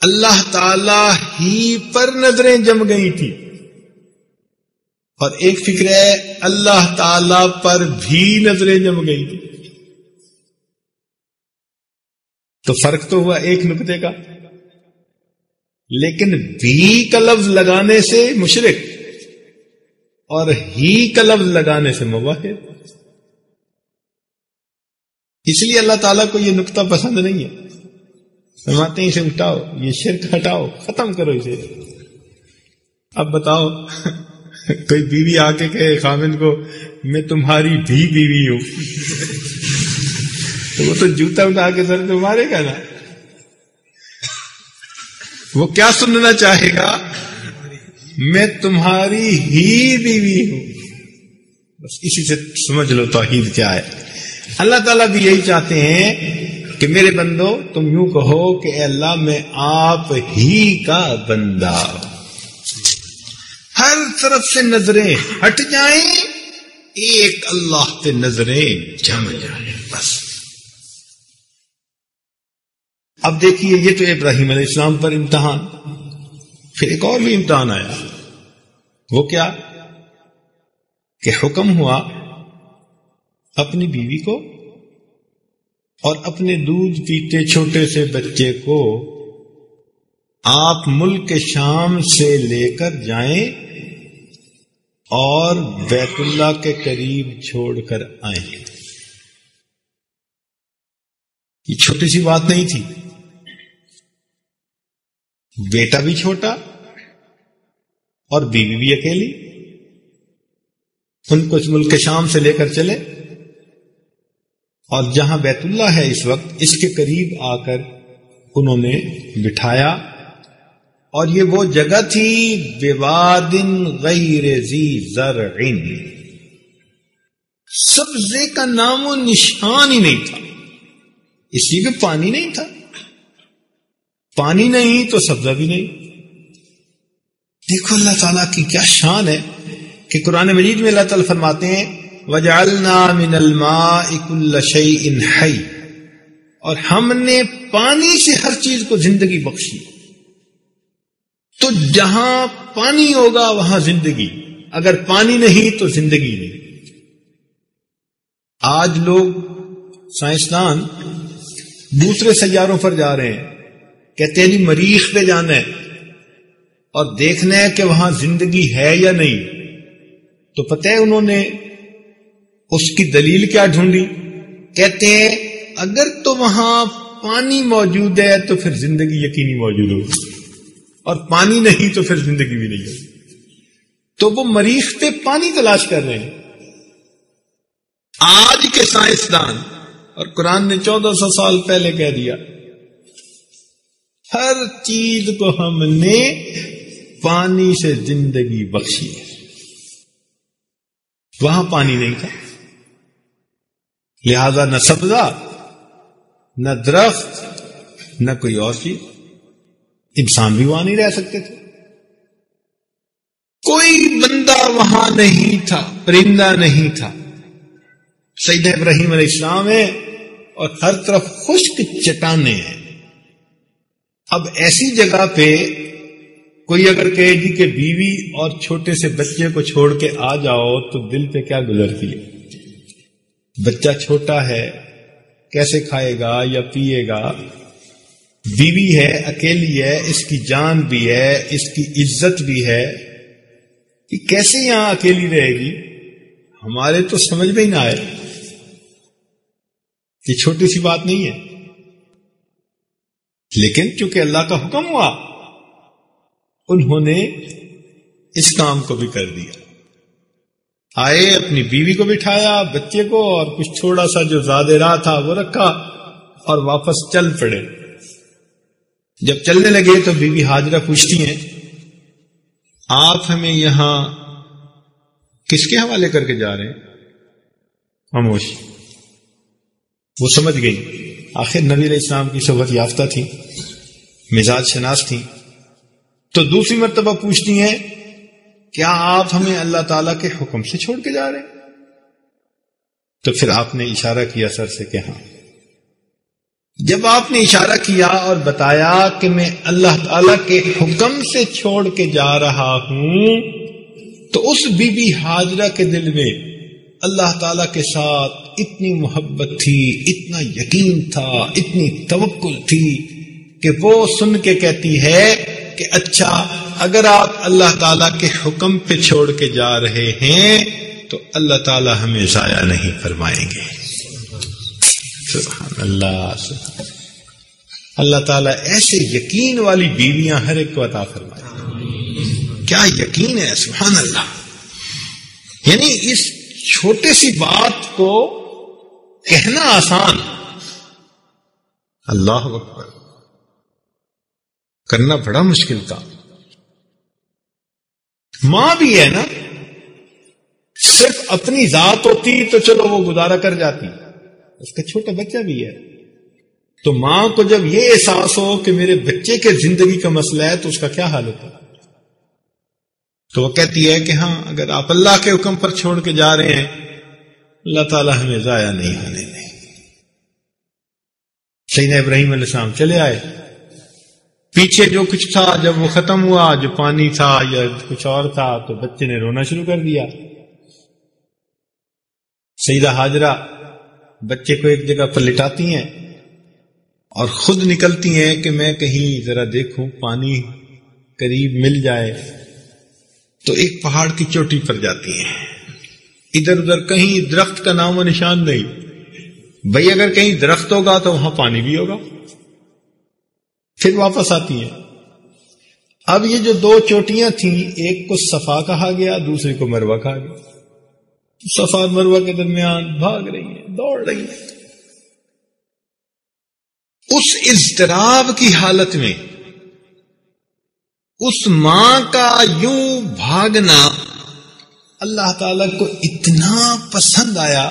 اللہ تعالی ہی پر نظریں جم گئی تھی، اور ایک فکر ہے اللہ تعالی پر بھی نظریں جم گئی تھی. تو فرق تو ہوا ایک نقطے کا، لیکن بھی کا لفظ لگانے سے مشرک اور ہی کا لفظ لگانے سے موحد. اس لیے اللہ تعالیٰ کو یہ نقطہ پسند نہیں ہے. فرماتے ہیں اسے اٹھاؤ، یہ شرک ہٹاؤ، ختم کرو اسے. اب بتاؤ کوئی بیوی آ کے کہے خاوند کو میں تمہاری بھی بیوی ہوں، تو وہ تو جوتا اٹھا کے سر پہ مارے گا نا. وہ کیا سننا چاہے گا؟ میں تمہاری ہی بیوی ہوں. بس اسی سے سمجھ لو توحید کیا ہے. اللہ تعالیٰ بھی یہی چاہتے ہیں کہ میرے بندو تم یوں کہو کہ اے اللہ میں آپ ہی کا بندہ. ہر طرف سے نظریں ہٹ جائیں، ایک اللہ پہ نظریں جم جائیں بس. اب دیکھیے یہ تو ابراہیم علیہ السلام پر امتحان. پھر ایک اور بھی امتحان آیا. وہ کیا کہ حکم ہوا اپنی بیوی کو اور اپنے دودھ پیتے چھوٹے سے بچے کو آپ ملک شام سے لے کر جائیں اور بیت اللہ کے قریب چھوڑ کر آئیں. یہ چھوٹی سی بات نہیں تھی. بیٹا بھی چھوٹا اور بیوی بھی اکیلی. ان کو اس ملک شام سے لے کر چلے اور جہاں بیت اللہ ہے اس وقت اس کے قریب آ کر انہوں نے بٹھایا. اور یہ وہ جگہ تھی بواد غیر ذی زرع، سبزے کا نام و نشان ہی نہیں تھا. اس لیے کہ پانی نہیں تھا. پانی نہیں تو سبزہ بھی نہیں. دیکھو اللہ تعالیٰ کی کیا شان ہے کہ قرآن مجید میں اللہ تعالیٰ فرماتے ہیں وَجَعَلْنَا مِنَ الْمَاءِ كُلَّ شَيْءٍ حَيٍّ، اور ہم نے پانی سے ہر چیز کو زندگی بخشی. تو جہاں پانی ہوگا وہاں زندگی، اگر پانی نہیں تو زندگی نہیں. آج لوگ سائنسدان دوسرے سیاروں پر جا رہے ہیں، کہتے ہیں جی مریخ پہ جانا ہے اور دیکھنا ہے کہ وہاں زندگی ہے یا نہیں. تو پتہ ہے انہوں نے اس کی دلیل کیا ڈھونڈی؟ کہتے ہیں اگر تو وہاں پانی موجود ہے تو پھر زندگی یقینی موجود ہوگی، اور پانی نہیں تو پھر زندگی بھی نہیں ہوگی. تو وہ مریخ پہ پانی تلاش کر رہے ہیں آج کے سائنسدان، اور قرآن نے 1400 سال پہلے کہہ دیا ہر چیز کو ہم نے پانی سے زندگی بخشی ہے. وہاں پانی نہیں تھا، لہذا نہ سبزہ نہ درخت نہ کوئی اور چیز. انسان بھی وہاں نہیں رہ سکتے تھے. کوئی بندہ وہاں نہیں تھا، پرندہ نہیں تھا. سیدنا ابراہیم علیہ السلام ہے اور ہر طرف خشک چٹانیں ہیں. اب ایسی جگہ پہ کوئی اگر کہے جی کہ بیوی اور چھوٹے سے بچے کو چھوڑ کے آ جاؤ تو دل پہ کیا گزرتی ہے؟ بچہ چھوٹا ہے، کیسے کھائے گا یا پیے گا؟ بیوی ہے، اکیلی ہے، اس کی جان بھی ہے، اس کی عزت بھی ہے، کہ کیسے یہاں اکیلی رہے گی؟ ہمارے تو سمجھ میں ہی نہ آئے. یہ چھوٹی سی بات نہیں ہے، لیکن چونکہ اللہ کا حکم ہوا انہوں نے اس کام کو بھی کر دیا. آئے، اپنی بیوی کو بٹھایا، بچے کو، اور کچھ تھوڑا سا جو زیادہ راہ تھا وہ رکھا اور واپس چل پڑے. جب چلنے لگے تو بی بی ہاجرہ پوچھتی ہیں آپ ہمیں یہاں کس کے حوالے کر کے جا رہے ہیں؟ خاموش. وہ سمجھ گئی، آخر نبی علیہ السلام کی صحبت یافتہ تھی. مزاج شناس تھیں، تو دوسری مرتبہ پوچھتی ہیں کیا آپ ہمیں اللہ تعالیٰ کے حکم سے چھوڑ کے جا رہے ہیں؟ تو پھر آپ نے اشارہ کیا سر سے کہ ہاں۔ جب آپ نے اشارہ کیا اور بتایا کہ میں اللہ تعالیٰ کے حکم سے چھوڑ کے جا رہا ہوں، تو اس بی بی ہاجرہ کے دل میں اللہ تعالیٰ کے ساتھ اتنی محبت تھی، اتنا یقین تھا، اتنی توکل تھی کہ وہ سن کے کہتی ہے کہ اچھا اگر آپ اللہ تعالیٰ کے حکم پہ چھوڑ کے جا رہے ہیں تو اللہ تعالیٰ ہمیں ضائع نہیں فرمائیں گے۔ سبحان اللہ، سبحان اللہ تعالیٰ ایسے یقین والی بیویاں ہر ایک کو عطا فرمائے۔ کیا یقین ہے، سبحان اللہ۔ یعنی اس چھوٹے سی بات کو کہنا آسان، اللہ اکبر، کرنا بڑا مشکل تھا۔ ماں بھی ہے نا، صرف اپنی ذات ہوتی تو چلو وہ گزارا کر جاتی، اس کا چھوٹا بچہ بھی ہے، تو ماں کو جب یہ احساس ہو کہ میرے بچے کے زندگی کا مسئلہ ہے تو اس کا کیا حال ہوتا؟ تو وہ کہتی ہے کہ ہاں اگر آپ اللہ کے حکم پر چھوڑ کے جا رہے ہیں اللہ تعالیٰ ہمیں ضائع نہیں ہونے دیں۔ سیدنا ابراہیم علیہ السلام چلے آئے، پیچھے جو کچھ تھا جب وہ ختم ہوا، جو پانی تھا یا کچھ اور تھا، تو بچے نے رونا شروع کر دیا۔ سیدہ ہاجرہ بچے کو ایک جگہ پر لٹاتی ہیں اور خود نکلتی ہیں کہ میں کہیں ذرا دیکھوں پانی قریب مل جائے، تو ایک پہاڑ کی چوٹی پر جاتی ہیں، ادھر ادھر کہیں درخت کا نام و نشان نہیں، بھئی اگر کہیں درخت ہوگا تو وہاں پانی بھی ہوگا۔ پھر واپس آتی ہیں۔ اب یہ جو دو چوٹیاں تھیں، ایک کو صفا کہا گیا، دوسری کو مروہ کہا گیا۔ صفا اور مروہ کے درمیان بھاگ رہی ہیں، دوڑ رہی ہیں۔ اس اضطراب کی حالت میں اس ماں کا یوں بھاگنا اللہ تعالیٰ کو اتنا پسند آیا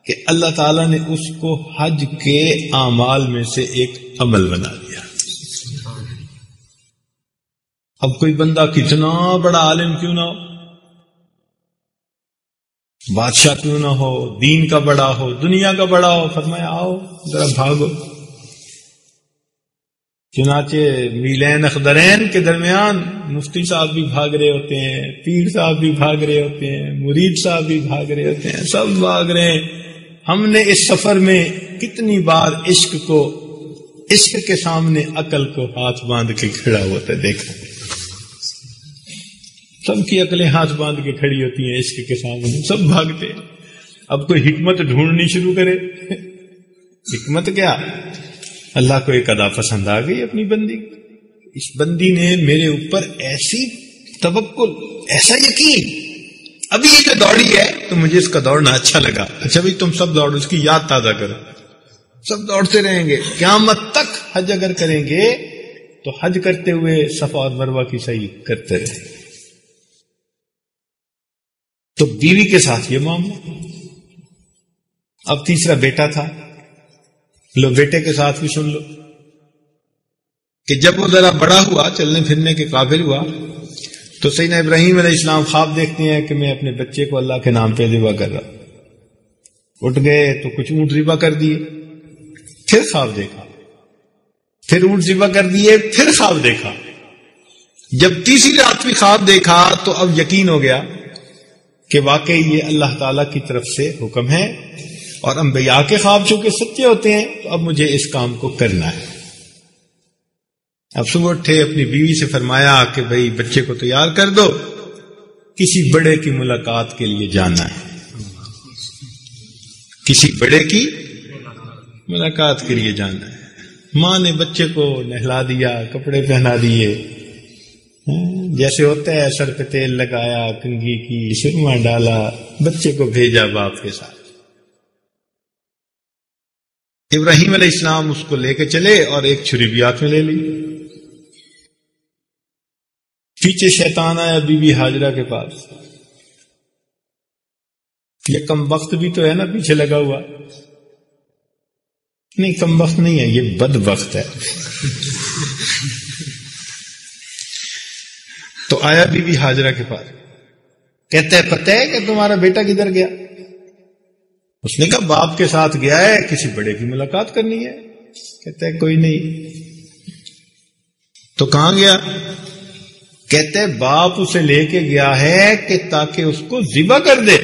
کہ اللہ تعالیٰ نے اس کو حج کے اعمال میں سے ایک عمل بنا دیا۔ اب کوئی بندہ کتنا بڑا عالم کیوں نہ ہو، بادشاہ کیوں نہ ہو، دین کا بڑا ہو، دنیا کا بڑا ہو، فرمایا آؤ ذرا بھاگو۔ چنانچہ میلین اخضرین کے درمیان مفتی صاحب بھی بھاگ رہے ہوتے ہیں، پیر صاحب بھی بھاگ رہے ہوتے ہیں، مرید صاحب بھی بھاگ رہے ہوتے ہیں، سب بھاگ رہے ہیں۔ ہم نے اس سفر میں کتنی بار عشق کے سامنے عقل کو ہاتھ باندھ کے کھڑا ہوتا دیکھا۔ سب کی عقلیں ہاتھ باندھ کے کھڑی ہوتی ہیں عشق کے سامنے، سب بھاگتے ہیں۔ اب کوئی حکمت ڈھونڈنی شروع کرے، حکمت کیا؟ اللہ کو ایک ادا پسند آ گئی اپنی بندی، اس بندی نے میرے اوپر ایسی توکل، ایسا یقین، ابھی یہ جو دوڑی ہے تو مجھے اس کا دوڑنا اچھا لگا۔ اچھا بھائی تم سب دوڑو، اس کی یاد تازہ کرو، سب دوڑتے رہیں گے قیامت تک۔ حج اگر کریں گے تو حج کرتے ہوئے صفا اور مروہ کی سعی کرتے رہیں۔ تو بیوی کے ساتھ یہ معاملہ۔ اب تیسرا بیٹا تھا، لو بیٹے کے ساتھ بھی سن لو کہ جب وہ ذرا بڑا ہوا، چلنے پھرنے کے قابل ہوا، تو سیدنا ابراہیم علیہ السلام خواب دیکھتے ہیں کہ میں اپنے بچے کو اللہ کے نام پہ ذبح کر رہا۔ اٹھ گئے تو کچھ اونٹ ذبح کر دیے، پھر خواب دیکھا، پھر اونٹ ذبح کر دیے، پھر خواب دیکھا۔ جب تیسری رات بھی خواب دیکھا تو اب یقین ہو گیا کہ واقعی یہ اللہ تعالیٰ کی طرف سے حکم ہے، اور انبیاء کے خواب چونکہ سچے ہوتے ہیں تو اب مجھے اس کام کو کرنا ہے۔ اب صبح اٹھے، اپنی بیوی سے فرمایا کہ بھئی بچے کو تیار کر دو، کسی بڑے کی ملاقات کے لیے جانا ہے، کسی بڑے کی ملاقات کے لیے جانا ہے۔ ماں نے بچے کو نہلا دیا، کپڑے پہنا دیے، جیسے ہوتا ہے سر پہ تیل لگایا، کنگھی کی، سرما ڈالا، بچے کو بھیجا باپ کے ساتھ۔ ابراہیم علیہ السلام اس کو لے کے چلے اور ایک چھری بھی ہاتھ میں لے لی۔ پیچھے شیطان آیا بی بی ہاجرہ کے پاس، یہ کم وقت بھی تو ہے نا پیچھے لگا ہوا، نہیں کم وقت نہیں ہے، یہ بد وقت ہے. تو آیا بی بی ہاجرہ کے پاس، کہتا ہے پتہ ہے کہ تمہارا بیٹا کدھر گیا؟ اس نے کہا باپ کے ساتھ گیا ہے، کسی بڑے کی ملاقات کرنی ہے. کہتا ہے کوئی نہیں. تو کہاں گیا؟ کہتے ہیں باپ اسے لے کے گیا ہے کہ تاکہ اس کو ذبح کر دے.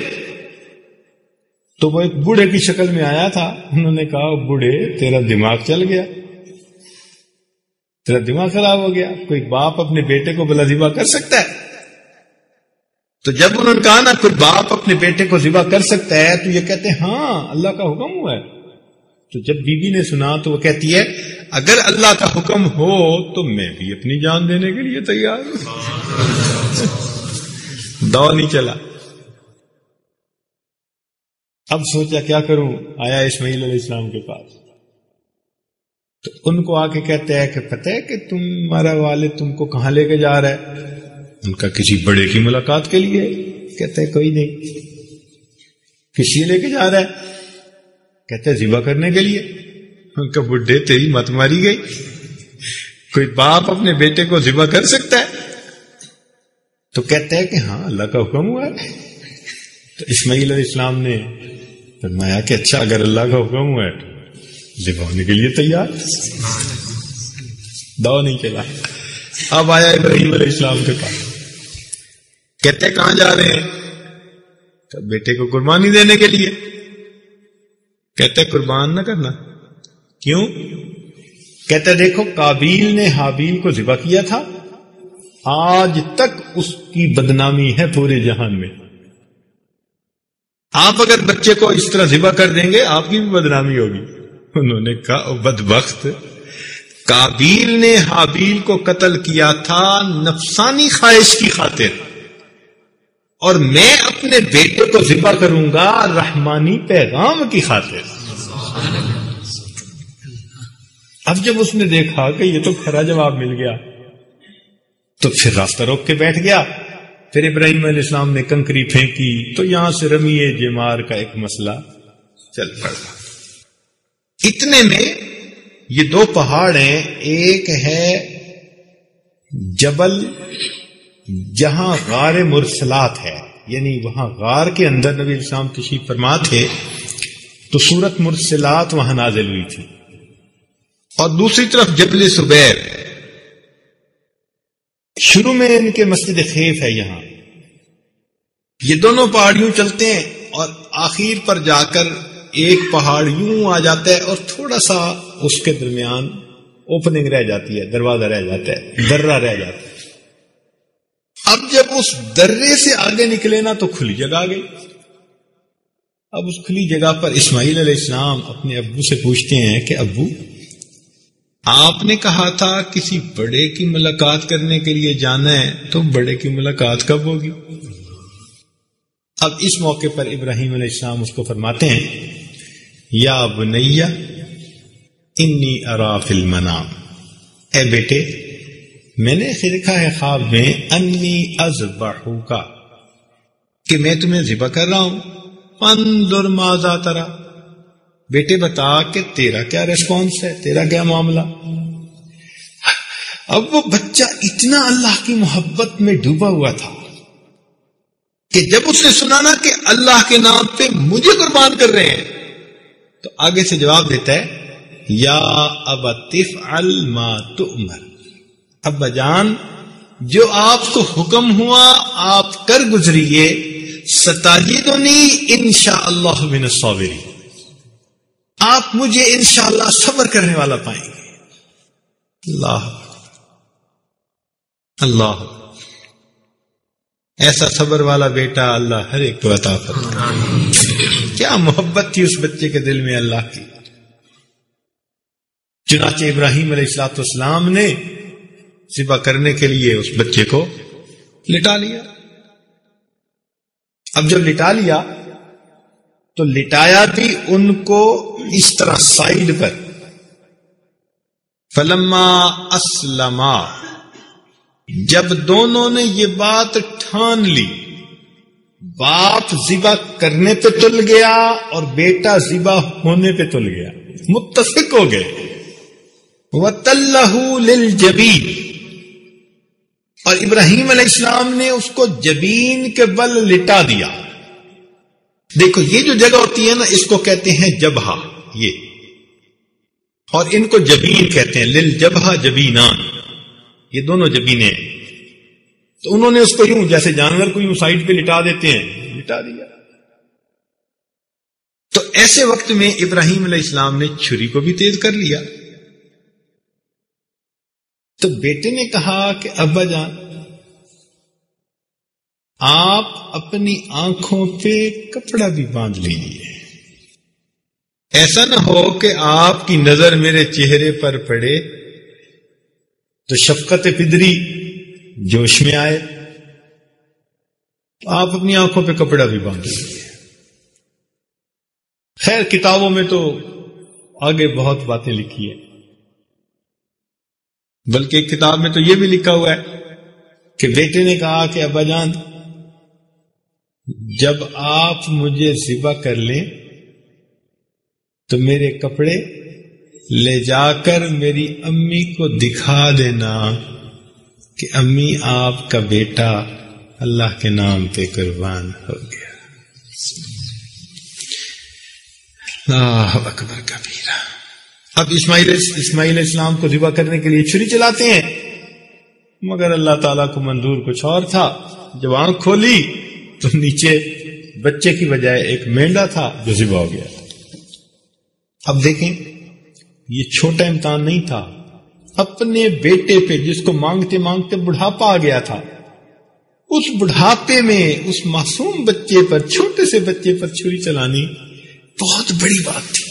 تو وہ ایک بوڑھے کی شکل میں آیا تھا. انہوں نے کہا بوڑھے تیرا دماغ چل گیا، تیرا دماغ خراب ہو گیا، کوئی باپ اپنے بیٹے کو بلا ذبح کر سکتا ہے؟ تو جب انہوں نے کہا نا کوئی باپ اپنے بیٹے کو ذبح کر سکتا ہے، تو یہ کہتے ہیں ہاں اللہ کا حکم ہوا ہے. تو جب بی بی نے سنا تو وہ کہتی ہے اگر اللہ کا حکم ہو تو میں بھی اپنی جان دینے کے لیے تیار ہوں. دو نہیں چلا. اب سوچا کیا کروں، آیا اسماعیل علیہ السلام کے پاس. تو ان کو آ کے کہتے ہیں کہ پتہ ہے کہ تمہارا والد تم کو کہاں لے کے جا رہا ہے؟ ان کا کسی بڑے کی ملاقات کے لیے. کہتے ہیں کوئی نہیں. کس لیے لے کے جا رہا ہے؟ کہتے ہیں ذبح کرنے کے لیے. ان کا بڈھے تیری مت ماری گئی، کوئی باپ اپنے بیٹے کو ذبح کر سکتا ہے؟ تو کہتے ہیں کہ ہاں اللہ کا حکم ہوا ہے. تو اسماعیل علیہ السلام نے فرمایا کہ اچھا اگر اللہ کا حکم ہوا ہے ذبح ہونے کے لیے تیار. دو نہیں چلا. اب آیا ابراہیم علیہ السلام کے پاس. کہتے ہیں کہاں جا رہے ہیں؟ تو بیٹے کو قربانی دینے کے لیے. کہتے قربان نہ کرنا. کیوں؟ کہتے دیکھو قابیل نے حابیل کو ذبح کیا تھا، آج تک اس کی بدنامی ہے پورے جہان میں. آپ اگر بچے کو اس طرح ذبح کر دیں گے آپ کی بھی بدنامی ہوگی. انہوں نے کہا بدبخت، قابیل نے حابیل کو قتل کیا تھا نفسانی خواہش کی خاطر، اور میں اپنے بیٹے کو ذبح کروں گا رحمانی پیغام کی خاطر. اب جب اس نے دیکھا کہ یہ تو کھرا جواب مل گیا تو پھر راستہ روک کے بیٹھ گیا. پھر ابراہیم علیہ السلام نے کنکری پھینکی تو یہاں سے رمیے جمار کا ایک مسئلہ چل پڑا. اتنے میں یہ دو پہاڑ ہیں، ایک ہے جبل جہاں غار مرسلات ہے، یعنی وہاں غار کے اندر نبی علیہ السلام تشریف فرما تھے تو سورت مرسلات وہاں نازل ہوئی تھی. اور دوسری طرف جبل سبیر، شروع میں ان کے مسجد خیف ہے یہاں. یہ دونوں پہاڑیوں چلتے ہیں اور آخر پر جا کر ایک پہاڑ یوں آ جاتا ہے اور تھوڑا سا اس کے درمیان اوپننگ رہ جاتی ہے، دروازہ رہ جاتا ہے، درہ رہ جاتا ہے. اب جب اس درے سے آگے نکلے نا تو کھلی جگہ آ گئی. اب اس کھلی جگہ پر اسماعیل علیہ السلام اپنے ابو سے پوچھتے ہیں کہ ابو آپ نے کہا تھا کسی بڑے کی ملاقات کرنے کے لیے جانا ہے، تو بڑے کی ملاقات کب ہوگی؟ اب اس موقع پر ابراہیم علیہ السلام اس کو فرماتے ہیں یا بنیہ انی ارا فی المنام، اے بیٹے میں نے دیکھا ہے خواب میں انی اذبحک، کہ میں تمہیں ذبح کر رہا ہوں. فانظر ماذا ترى، بیٹے بتا کہ تیرا کیا ریسپانس ہے، تیرا کیا معاملہ. اب وہ بچہ اتنا اللہ کی محبت میں ڈوبا ہوا تھا کہ جب اس نے سنا نا کہ اللہ کے نام پہ مجھے قربان کر رہے ہیں تو آگے سے جواب دیتا ہے یا ابت افعل ما تؤمر، ابا جان جو آپ کو حکم ہوا آپ کر گزریے، ستاجدنی انشاءاللہ من الصابرین، آپ مجھے انشاءاللہ صبر کرنے والا پائیں گے. اللہ اللہ، ایسا صبر والا بیٹا اللہ ہر ایک کو عطا فرمائے. کیا محبت تھی اس بچے کے دل میں اللہ کی. چنانچہ ابراہیم علیہ السلام نے ذبح کرنے کے لیے اس بچے کو لٹا لیا. اب جب لٹا لیا تو لٹایا بھی ان کو اس طرح سائیڈ پر. فلما اسلما، جب دونوں نے یہ بات ٹھان لی، باپ ذبح کرنے پہ تل گیا اور بیٹا ذبح ہونے پہ تل گیا. متفق ہو گئے. وَتَلَّهُ لِلْجَبِينِ، اور ابراہیم علیہ السلام نے اس کو جبین کے بل لٹا دیا. دیکھو یہ جو جگہ ہوتی ہے نا، اس کو کہتے ہیں جبہہ، یہ، اور ان کو جبین کہتے ہیں. للجبہہ جبینان، یہ دونوں جبینیں ہیں. تو انہوں نے اس کو یوں جیسے جانور کو یوں سائڈ پہ لٹا دیتے ہیں، لٹا دیا. تو ایسے وقت میں ابراہیم علیہ السلام نے چھری کو بھی تیز کر لیا. تو بیٹے نے کہا کہ ابا جان، آپ اپنی آنکھوں پہ کپڑا بھی باندھ لیجیے، ایسا نہ ہو کہ آپ کی نظر میرے چہرے پر پڑے تو شفقت پدری جوش میں آئے. آپ اپنی آنکھوں پہ کپڑا بھی باندھ لیجیے. خیر کتابوں میں تو آگے بہت باتیں لکھی ہیں، بلکہ ایک کتاب میں تو یہ بھی لکھا ہوا ہے کہ بیٹے نے کہا کہ ابا جان، جب آپ مجھے ذبح کر لیں تو میرے کپڑے لے جا کر میری امی کو دکھا دینا کہ امی آپ کا بیٹا اللہ کے نام پہ قربان ہو گیا. اللہ اکبر کبیرہ. اب اسماعیل علیہ السلام کو ذبح کرنے کے لیے چھری چلاتے ہیں، مگر اللہ تعالیٰ کو منظور کچھ اور تھا. جب آنکھ کھولی تو نیچے بچے کی بجائے ایک مینڈا تھا جو ذبح ہو گیا. اب دیکھیں، یہ چھوٹا امتحان نہیں تھا. اپنے بیٹے پہ جس کو مانگتے مانگتے بڑھاپا آ گیا تھا، اس بڑھاپے میں اس معصوم بچے پر، چھوٹے سے بچے پر چھری چلانی بہت بڑی بات تھی،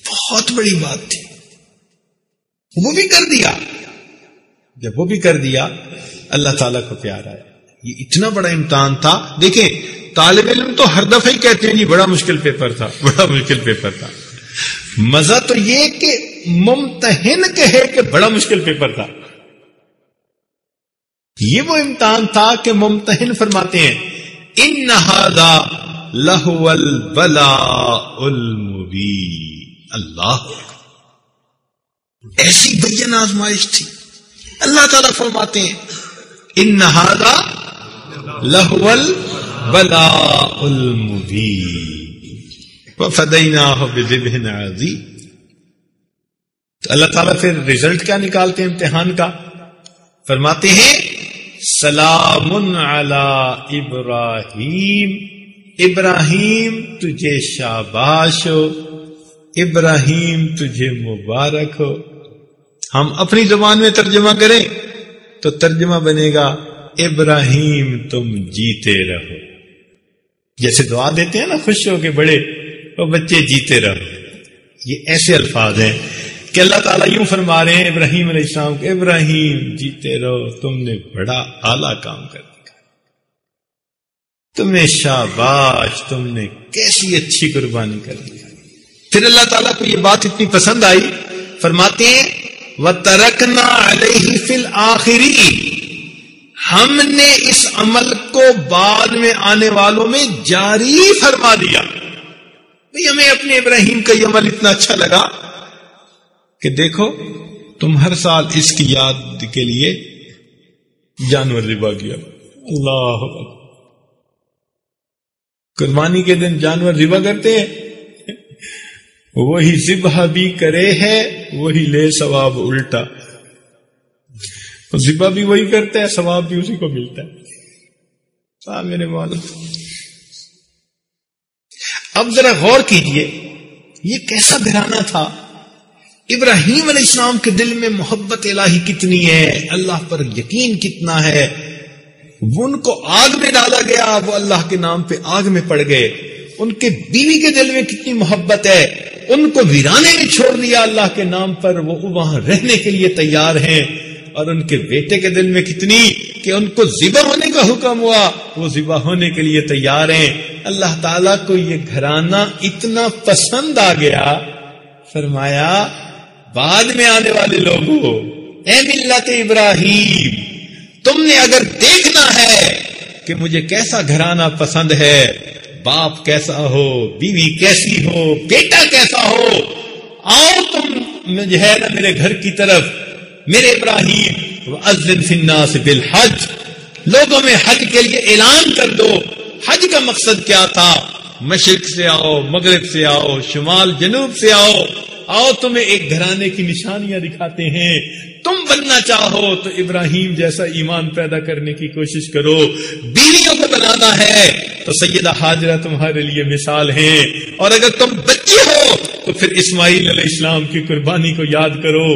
بہت بڑی بات تھی. وہ بھی کر دیا. جب وہ بھی کر دیا، اللہ تعالیٰ کو پیار آیا. یہ اتنا بڑا امتحان تھا. دیکھیں طالب علم تو ہر دفعہ ہی کہتے ہیں جی بڑا مشکل پیپر تھا، بڑا مشکل پیپر تھا. مزہ تو یہ کہ ممتحن کہے کہ بڑا مشکل پیپر تھا. یہ وہ امتحان تھا کہ ممتحن فرماتے ہیں ان ھذا لہو البلاء المبین. اللہ، ایسی بین آزمائش تھی. اللہ تعالیٰ فرماتے ہیں ان ھذا لہو البلاء المبین وفدیناہ بذبح عظیم. تو اللہ تعالیٰ پھر رزلٹ کیا نکالتے ہیں امتحان کا؟ فرماتے ہیں سلام علی ابراہیم، ابراہیم تجھے شاباش ہو، ابراہیم تجھے مبارک ہو. ہم اپنی زبان میں ترجمہ کریں تو ترجمہ بنے گا ابراہیم تم جیتے رہو. جیسے دعا دیتے ہیں نا خوش ہو کے بڑے، وہ بچے جیتے رہو. یہ ایسے الفاظ ہیں کہ اللہ تعالیٰ یوں فرما رہے ہیں ابراہیم علیہ السلام کو، ابراہیم جیتے رہو، تم نے بڑا اعلیٰ کام کر دیا، تمہیں شاباش، تم نے کیسی اچھی قربانی کر دی. پھر اللہ تعالیٰ کو یہ بات اتنی پسند آئی، فرماتے ہیں وَتَرَكْنَا عَلَيْهِ فِي الْآخِرِينَ، ہم نے اس عمل کو بعد میں آنے والوں میں جاری فرما دیا. بھئی ہمیں اپنے ابراہیم کا یہ عمل اتنا اچھا لگا کہ دیکھو تم ہر سال اس کی یاد کے لیے جانور ذبح کیا. اللہ قربانی کے دن جانور ذبح کرتے ہیں، وہی ذبح بھی کرے ہے وہی لے ثواب الٹا. ذبح بھی وہی کرتا ہے، ثواب بھی اسی کو ملتا ہے. میرے مولا، اب ذرا غور کیجئے یہ کیسا گھرانہ تھا. ابراہیم علیہ السلام کے دل میں محبت الہی کتنی ہے، اللہ پر یقین کتنا ہے. وہ ان کو آگ میں ڈالا گیا، وہ اللہ کے نام پہ آگ میں پڑ گئے. ان کے بیوی کے دل میں کتنی محبت ہے، ان کو ویرانے میں چھوڑ دیا اللہ کے نام پر، وہ وہاں رہنے کے لیے تیار ہیں. اور ان کے بیٹے کے دل میں کتنی کہ ان کو ذبح ہونے کا حکم ہوا، وہ ذبح ہونے کے لیے تیار ہیں. اللہ تعالیٰ کو یہ گھرانہ اتنا پسند آ گیا، فرمایا بعد میں آنے والے لوگوں، اے ملت ابراہیم، تم نے اگر دیکھنا ہے کہ مجھے کیسا گھرانہ پسند ہے، باپ کیسا ہو، بیوی کیسی ہو، بیٹا کیسا ہو، آؤ تم جو ہے نا میرے گھر کی طرف، میرے ابراہیم، وَأَذِّن فِي النَّاسِ بِالْحَجِّ، لوگوں میں حج کے لیے اعلان کر دو۔ حج کا مقصد کیا تھا؟ مشرق سے آؤ، مغرب سے آؤ، شمال جنوب سے آؤ، آؤ تمہیں ایک گھرانے کی نشانیاں دکھاتے ہیں۔ تم بننا چاہو تو ابراہیم جیسا ایمان پیدا کرنے کی کوشش کرو، بیویوں کو بنانا ہے تو سیدہ ہاجرہ تمہارے لیے مثال ہیں، اور اگر تم بچے ہو تو پھر اسماعیل علیہ السلام کی قربانی کو یاد کرو،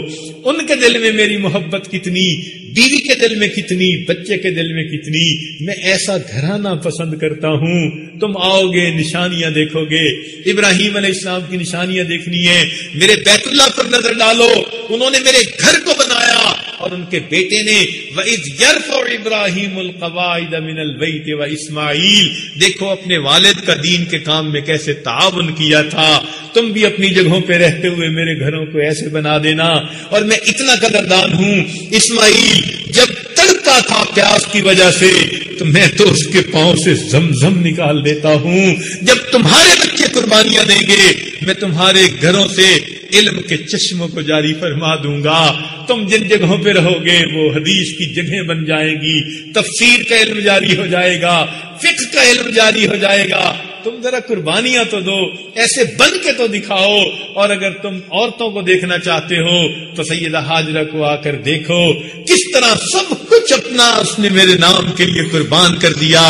ان کے دل میں میری محبت کتنی، بیوی کے دل میں کتنی، بچے کے دل میں کتنی، میں ایسا گھرانہ پسند کرتا ہوں۔ تم آؤ گے، نشانیاں دیکھو گے، ابراہیم علیہ السلام کی نشانیاں دیکھنی ہے، میرے بیت اللہ پر نظر ڈالو، انہوں نے میرے گھر کو بنایا، اور ان کے بیٹے نے وَإِذْ يَرْفَعُ إِبْرَاهِيمُ الْقَوَاعِدَ مِنَ الْبَيْتِ وَإِسْمَاعِيلُ، دیکھو اپنے والد کا دین کے کام میں کیسے تعاون کیا تھا۔ تم بھی اپنی جگہوں پہ رہتے ہوئے میرے گھروں کو ایسے بنا دینا۔ اور میں اتنا قدردان ہوں، اسماعیل جب تڑپتا تھا پیاس کی وجہ سے تو میں تو اس کے پاؤں سے زمزم نکال دیتا ہوں۔ جب تمہارے بچے قربانیاں دیں گے میں تمہارے گھروں سے علم کے چشموں کو جاری فرما دوں گا۔ تم جن جگہوں پہ رہو گے وہ حدیث کی جگہیں بن جائیں گی، تفسیر کا علم جاری ہو جائے گا، فقہ کا علم جاری ہو جائے گا۔ تم ذرا قربانیاں تو دو، ایسے بن کے تو دکھاؤ۔ اور اگر تم عورتوں کو دیکھنا چاہتے ہو تو سیدہ ہاجرہ کو آ کر دیکھو، کس طرح سب کچھ اپنا اس نے میرے نام کے لیے قربان کر دیا،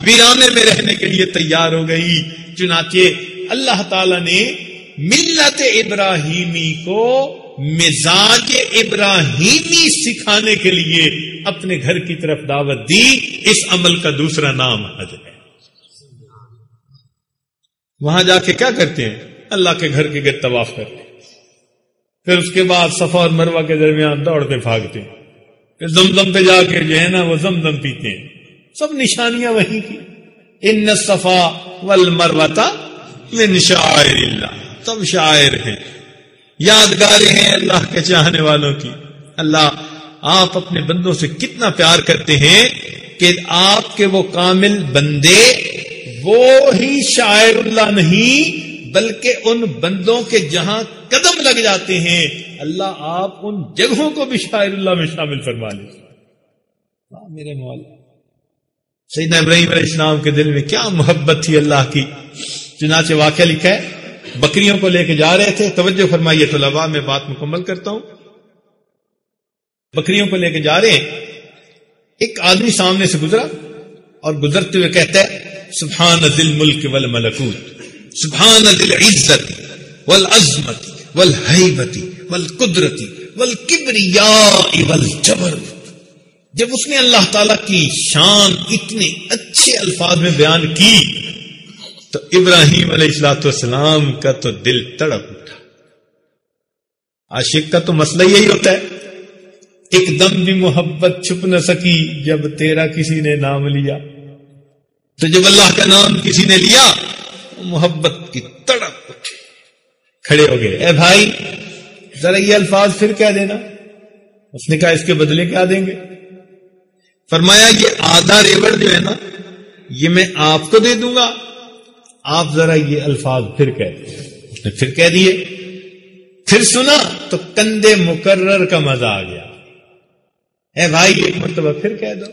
ویرانے میں رہنے کے لیے تیار ہو گئی۔ چنانچہ اللہ تعالی نے ملت ابراہیمی کو مزاج ابراہیمی سکھانے کے لیے اپنے گھر کی طرف دعوت دی۔ اس عمل کا دوسرا نام حج ہے۔ وہاں جا کے کیا کرتے ہیں؟ اللہ کے گھر کے گرد طواف کرتے ہیں، پھر اس کے بعد صفا اور مروہ کے درمیان دوڑتے بھاگتے ہیں، پھر زمزم پہ جا کے جو ہے نا وہ زمزم پیتے ہیں۔ سب نشانیاں وہیں کی، ان الصفا والمروۃ من شعائر اللہ، سب شاعر ہیں، یادگاریں ہیں اللہ کے چاہنے والوں کی۔ اللہ آپ اپنے بندوں سے کتنا پیار کرتے ہیں کہ آپ کے وہ کامل بندے وہ ہی شاعر اللہ نہیں بلکہ ان بندوں کے جہاں قدم لگ جاتے ہیں اللہ آپ ان جگہوں کو بھی شاعر اللہ میں شامل فرما لیتے ہیں۔ میرے مولا سیدنا ابراہیم علیہ السلام کے دل میں کیا محبت تھی اللہ کی۔ چنانچہ واقعہ لکھا ہے، بکریوں کو لے کے جا رہے تھے، توجہ فرمائیے طلباء، میں بات مکمل کرتا ہوں۔ بکریوں کو لے کے جا رہے ہیں، ایک آدمی سامنے سے گزرا اور گزرتے ہوئے کہتا ہے سبحان ذی الملک والملکوت، سبحان ذی العزت والعظمت والہیبت والقدرت والکبریاء والجبروت۔ جب اس نے اللہ تعالی کی شان اتنے اچھے الفاظ میں بیان کی تو ابراہیم علیہ السلام کا تو دل تڑپ اٹھا۔ عاشق کا تو مسئلہ یہی ہوتا ہے، ایک دم بھی محبت چھپ نہ سکی جب تیرا کسی نے نام لیا۔ تو جب اللہ کا نام کسی نے لیا محبت کی تڑپ اٹھی، کھڑے ہو گئے، اے بھائی ذرا یہ الفاظ پھر کیا دینا۔ اس نے کہا اس کے بدلے کیا دیں گے؟ فرمایا یہ آدھا ریوڑ جو ہے نا یہ میں آپ کو دے دوں گا، آپ ذرا یہ الفاظ پھر کہہ دیں۔ اس نے پھر کہہ دیے، پھر سنا تو کندے مکرر کا مزہ آ گیا۔ اے بھائی ایک مرتبہ پھر کہہ دو۔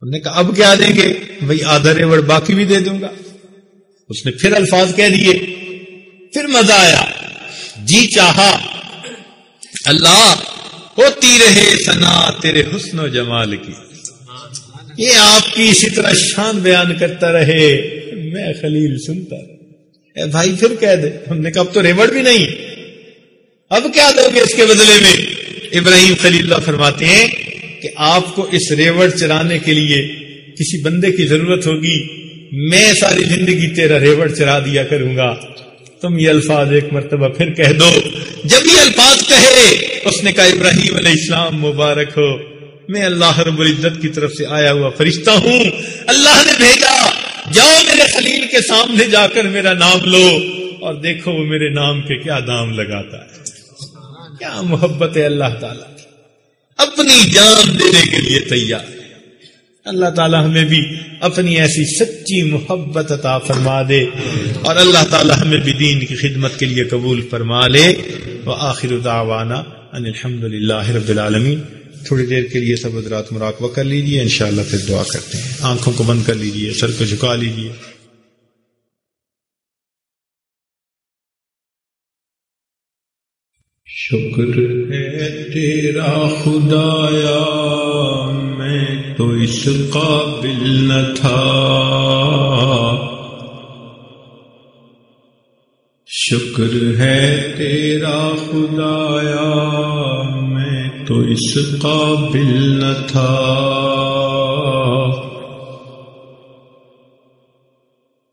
ہم نے کہا اب کیا دیں گے؟ بھائی آدھا ریوڑ باقی بھی دے دوں گا۔ اس نے پھر الفاظ کہہ دیے، پھر مزہ آیا، جی چاہا اللہ ہوتی رہے ثنا تیرے حسن و جمال کی، یہ آپ کی اسی طرح شان بیان کرتا رہے، میں خلیل سنتا رہے۔ اے بھائی پھر کہہ دے۔ ہم نے کہا اب تو ریوڑ بھی نہیں، اب کیا دو گے اس کے بدلے میں؟ ابراہیم خلیل اللہ فرماتے ہیں کہ آپ کو اس ریوڑ چرانے کے لیے کسی بندے کی ضرورت ہوگی، میں ساری زندگی تیرا ریوڑ چرا دیا کروں گا۔ تم یہ الفاظ ایک مرتبہ پھر کہہ دو۔ جب یہ الفاظ کہے اس نے کہا ابراہیم علیہ السلام مبارک ہو، میں اللہ رب العزت کی طرف سے آیا ہوا فرشتہ ہوں، اللہ نے بھیجا، جاؤ میرے خلیل کے سامنے جا کر میرا نام لو، اور دیکھو وہ میرے نام کے کیا دام لگاتا ہے۔ کیا محبت ہے اللہ تعالیٰ کی، اپنی جان دینے کے لیے تیار ہے، اللہ تعالی ہمیں بھی اپنی ایسی سچی محبت عطا فرما دے اور اللہ تعالی ہمیں بھی دین کی خدمت کے لیے قبول فرما لے. وآخر دعوانا ان الحمدللہ رب العالمین. تھوڑی دیر کے لیے سب حضرات مراقبہ کر لیجیے، انشاءاللہ پھر دعا کرتے ہیں. آنکھوں کو بند کر لیجیے، سر کو جھکا لیجیے. شکر ہے تیرا خدایا میں تو اس قابل نہ تھا، شکر ہے تیرا خدایا میں تو اس قابل نہ تھا،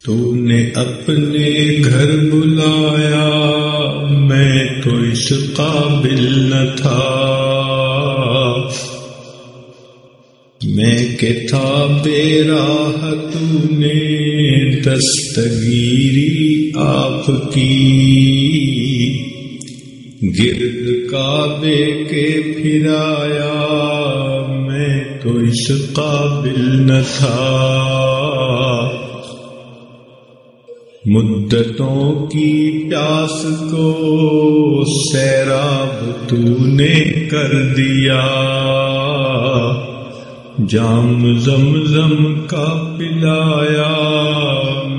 تو نے اپنے گھر بلایا میں تو اس قابل نہ تھا، میں کہ تھا بے راہ تو نے دستگیری آپ کی، گرد کعبے کے پھرایا میں تو اس قابل نہ تھا، مدتوں کی پیاس کو سیراب تو نے کر دیا، جام زمزم کا پلایا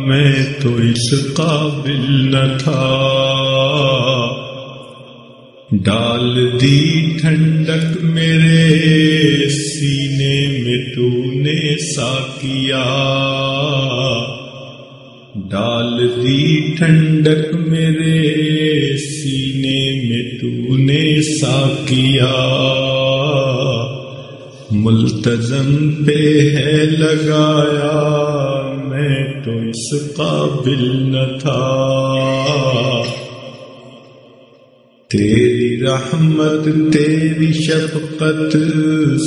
میں تو اس قابل نہ تھا، ڈال دی ٹھنڈک میرے سینے میں تو نے ساقیا، ڈال دی ٹھنڈک میرے سینے میں تو نے ساقیا، ملتزم پہ ہے لگایا میں تو اس قابل نہ تھا، تیری رحمت تیری شفقت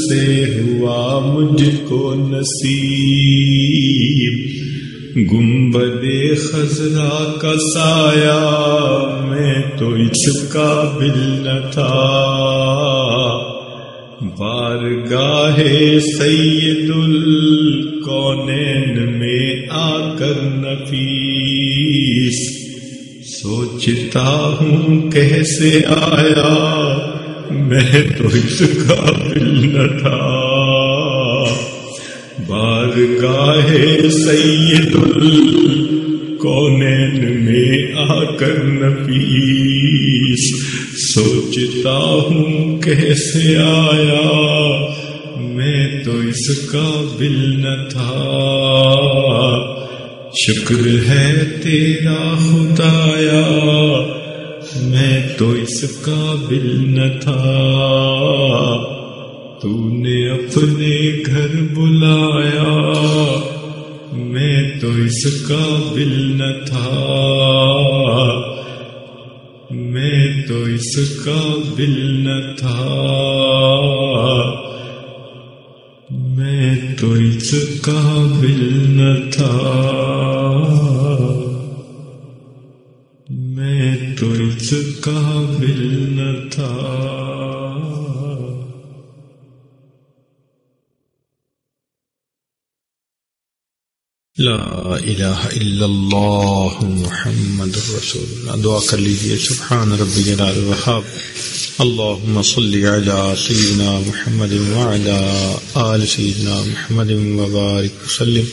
سے ہوا مجھ کو نصیب، گنبد خضرا کا سایہ میں تو اس قابل نہ تھا، بارگاہ سید الکونین میں آ کر نفیس سوچتا ہوں کیسے آیا میں تو اس قابل نہ تھا، بارگاہ سید الکونین میں آ کر نفیس سوچتا ہوں کیسے آیا میں تو اس قابل نہ تھا، شکر ہے تیرا خدایا میں تو اس قابل نہ تھا، تو نے اپنے گھر بلایا میں تو اس قابل نہ تھا، میں تو اس قابل نہ تھا، میں تو اس قابل نہ تھا، میں تو اس قابل نہ تھا. لا الہ الا اللہ محمد رسول اللہ. دعا کر لیجیے. سبحان ربی العلی الوہاب. اللہم صلی علی سیدنا محمد وعلی آل سیدنا محمد وبارک وسلم.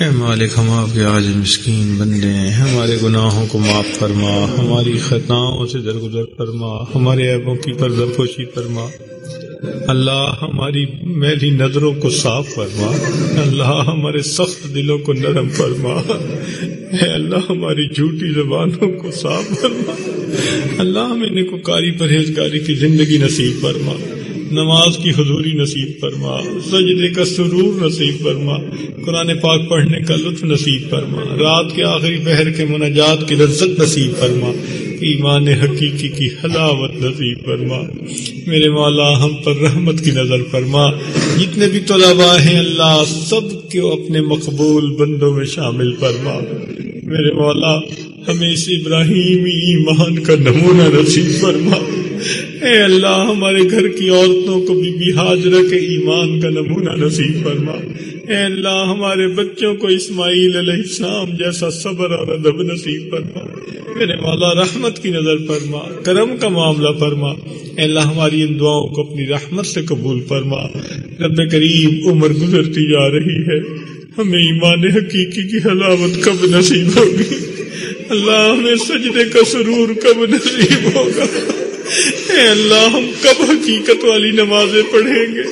اے مالک، ہم آپ کے عاجز مسکین بندے ہیں، ہمارے گناہوں کو معاف فرما، ہماری خطاؤں سے درگزر فرما، ہمارے عیبوں کی پردہ پوشی فرما. اللہ ہماری میلی نظروں کو صاف فرما، اللہ ہمارے سخت دلوں کو نرم فرما، اے اللہ ہماری جھوٹی زبانوں کو صاف فرما، اللہ ہمیں نیکوکاری پرہیزگاری کی زندگی نصیب فرما، نماز کی حضوری نصیب فرما، سجدے کا سرور نصیب فرما، قرآن پاک پڑھنے کا لطف نصیب فرما، رات کے آخری پہر کے مناجات کی لذت نصیب فرما، ایمان حقیقی کی حلاوت نصیب فرما. میرے مولا ہم پر رحمت کی نظر فرما. جتنے بھی طلباء ہیں اللہ سب کو اپنے مقبول بندوں میں شامل فرما. میرے مولا ہمیں اس ابراہیمی ایمان کا نمونہ نصیب فرما. اے اللہ ہمارے گھر کی عورتوں کو بی ہاجرہ کے ایمان کا نمونہ نصیب فرما. اے اللہ ہمارے بچوں کو اسماعیل علیہ السلام جیسا صبر اور ادب نصیب فرما. میرے مولا رحمت کی نظر فرما، کرم کا معاملہ فرما. اے اللہ ہماری ان دعاؤں کو اپنی رحمت سے قبول فرما. رب کریم عمر گزرتی جا رہی ہے، ہمیں ایمان حقیقی کی حلاوت کب نصیب ہوگی؟ اللہ ہمیں سجدے کا سرور کب نصیب ہوگا؟ اے اللہ ہم کب حقیقت والی نمازیں پڑھیں گے؟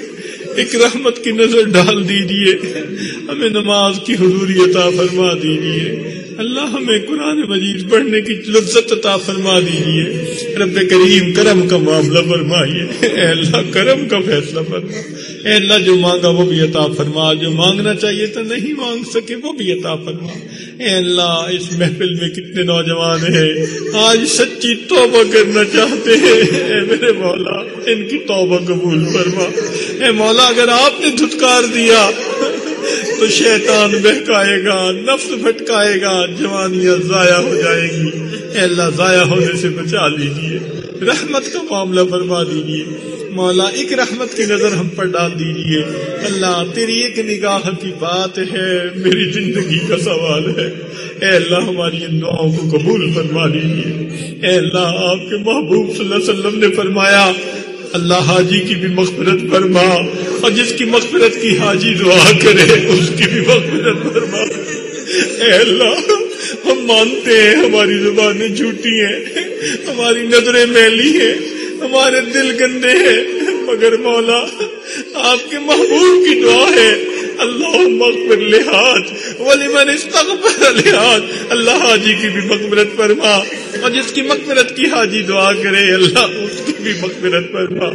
ایک رحمت کی نظر ڈال دیجئے، ہمیں نماز کی حضوری عطا فرما دیجئے. اللہ ہمیں قرآن مجید پڑھنے کی لذت عطا فرما دیجئے. رب کریم کرم کا معاملہ فرمائیے. اے اللہ کرم کا فیصلہ فرما. اے اللہ جو مانگا وہ بھی عطا فرما، جو مانگنا چاہیے تو نہیں مانگ سکے وہ بھی عطا فرما. اے اللہ اس محفل میں کتنے نوجوان ہیں آج سچی توبہ کرنا چاہتے ہیں، اے میرے مولا ان کی توبہ قبول فرما. اے مولا اگر آپ نے دھتکار دیا تو شیطان بہکائے گا، نفس بھٹکائے گا، جوانیاں ضائع ہو جائیں گی. اے اللہ ضائع ہونے سے بچا لیجیے، رحمت کا معاملہ فرما دیجیے. مولا ایک رحمت کی نظر ہم پر ڈال دیجیے. اللہ تیری ایک نگاہ کی بات ہے، میری زندگی کا سوال ہے. اے اللہ ہماری ان دعاؤں کو قبول فرما لیجیے. اے اللہ آپ کے محبوب صلی اللہ علیہ وسلم نے فرمایا اللہ حاجی کی بھی مغفرت فرما، اور جس کی مغفرت کی حاجی دعا کرے اس کی بھی مغفرت فرما. اے اللہ ہم مانتے ہیں ہماری زبانیں جھوٹی ہیں، ہماری نظریں میلی ہیں، ہمارے دل گندے ہیں، مگر مولا آپ کے محبوب کی دعا ہے اللہم اغفر لحاج ولمن استغفر لحاج. اللہ حاجی کی بھی مغفرت فرما، اور جس کی مغفرت کی حاجی دعا کرے اللہ اس کی بھی مغفرت فرما.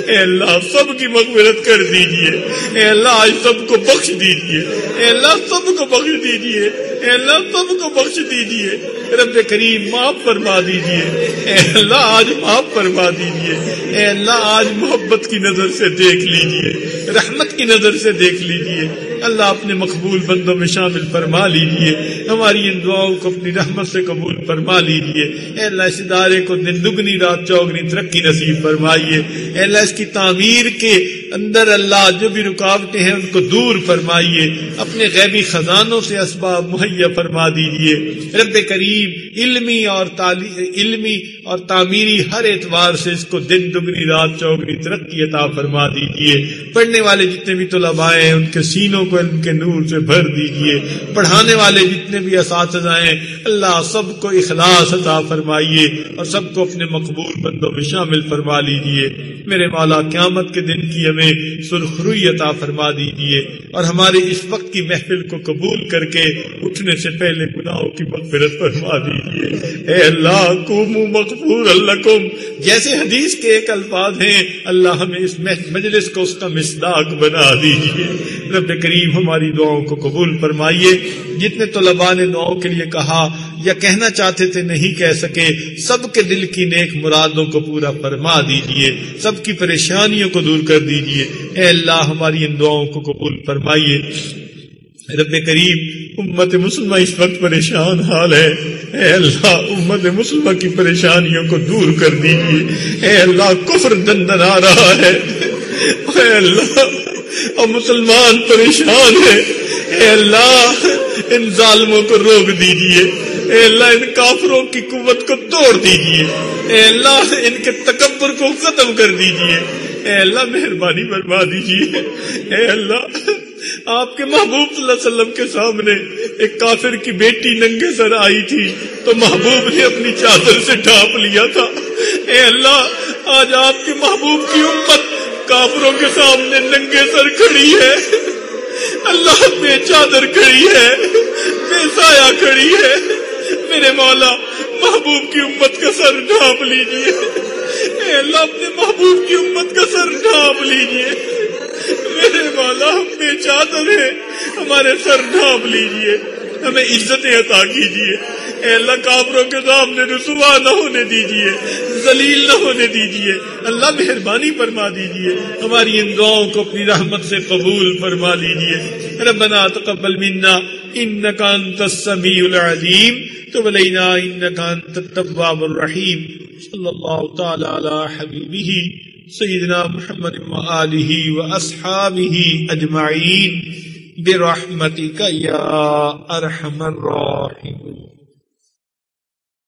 اے اللہ سب کی مغفرت کر دیجئے. اے اللہ آج سب کو بخش دیجئے. اے اللہ سب کو بخش دیجئے. اے اللہ سب کو بخش دیجئے. رب کریم معاف فرما دیجئے. اے اللہ آج معاف فرما دیجئے. اے اللہ آج محبت کی نظر سے دیکھ لیجئے، رحمت کی نظر سے دیکھ لیجئے. اللہ اپنے مقبول بندوں میں شامل فرما لیجئے. ہماری ان دعاؤں کو اپنی رحمت سے قبول فرما لیجئے. اے اللہ اس ادارے کو دن دگنی رات چوگنی ترقی نصیب فرمائیے. اے اللہ اس کی تعمیر کے اندر اللہ جو بھی رکاوٹیں ہیں ان کو دور فرمائیے. اپنے غیبی خزانوں سے اسباب مہیا فرما دیجئے. رب کریم علمی اور تعمیری ہر اعتبار سے اس کو دن دگنی رات چوگنی ترقی عطا فرما دیجئے. پڑھنے والے جتنے بھی طلباء ہیں ان کے سینوں کو علم کے نور سے بھر دیجئے. پڑھانے والے جتنے بھی اساتذہ ہیں اللہ سب کو اخلاص عطا فرمائیے اور سب کو اپنے مقبول بندوں میں شامل فرما لیجئے. میرے مولا قیامت کے دن کی ہمیں سرخروئی عطا فرما دیجئے اور ہمارے اس وقت کی محفل کو قبول کر کے اٹھنے سے پہلے گناہوں کی مغفرت فرما دیجئے. اے اللہ قوموا مغفورا لکم جیسے حدیث کے ایک الفاظ ہیں، اللہ ہمیں اس مجلس کو اس کا مصداق بنا دیجئے. رب کریم ہماری دعاؤں کو قبول فرمائیے. جتنے طلباء نے دعاؤں کے لیے کہا یا کہنا چاہتے تھے نہیں کہہ سکے، سب کے دل کی نیک مرادوں کو پورا فرما دیجئے، سب کی پریشانیوں کو دور کر دیجئے. اے اللہ ہماری ان دعاؤں کو قبول فرمائیے. رب کریم امت مسلمہ اس وقت پریشان حال ہے، اے اللہ امت مسلمہ کی پریشانیوں کو دور کر دیجئے. اے اللہ کفر دندنا رہا ہے، اے اللہ اور مسلمان پریشان ہے. اے اللہ ان ظالموں کو روک دیجئے. اے اللہ ان کافروں کی قوت کو توڑ دیجئے. اے اللہ ان کے تکبر کو ختم کر دیجئے. اے اللہ مہربانی فرما دیجئے. اے اللہ آپ کے محبوب صلی اللہ علیہ وسلم کے سامنے ایک کافر کی بیٹی ننگے سر آئی تھی تو محبوب نے اپنی چادر سے ڈھانپ لیا تھا. اے اللہ آج آپ کے محبوب کی امت کافروں کے سامنے ننگے سر کھڑی ہے، اللہ بے چادر کھڑی ہے، بے سایہ کھڑی ہے. میرے مولا محبوب کی امت کا سر ڈھانپ لیجئے. اے اللہ اپنے محبوب کی امت کا سر ڈھانپ لیجئے. میرے مولا ہم بے چادر ہیں، ہمارے سر ڈھانپ لیجئے، ہمیں عزتیں عطا کیجئے. اے اللہ کافروں کے سامنے رسوا نہ ہونے دیجیے، ذلیل نہ ہونے دیجیے، اللہ مہربانی فرما دیجیے، ہماری ان دعاؤں کو اپنی رحمت سے قبول فرما لیجیے۔ ربنا تقبل منا انک انت السمیع العلیم تب علینا انک انت التواب الرحیم۔ صلی اللہ تعالی علی حبیبہ سیدنا محمد وآلہ واصحابہ اجمعین برحمتک یا ارحم الراحمین۔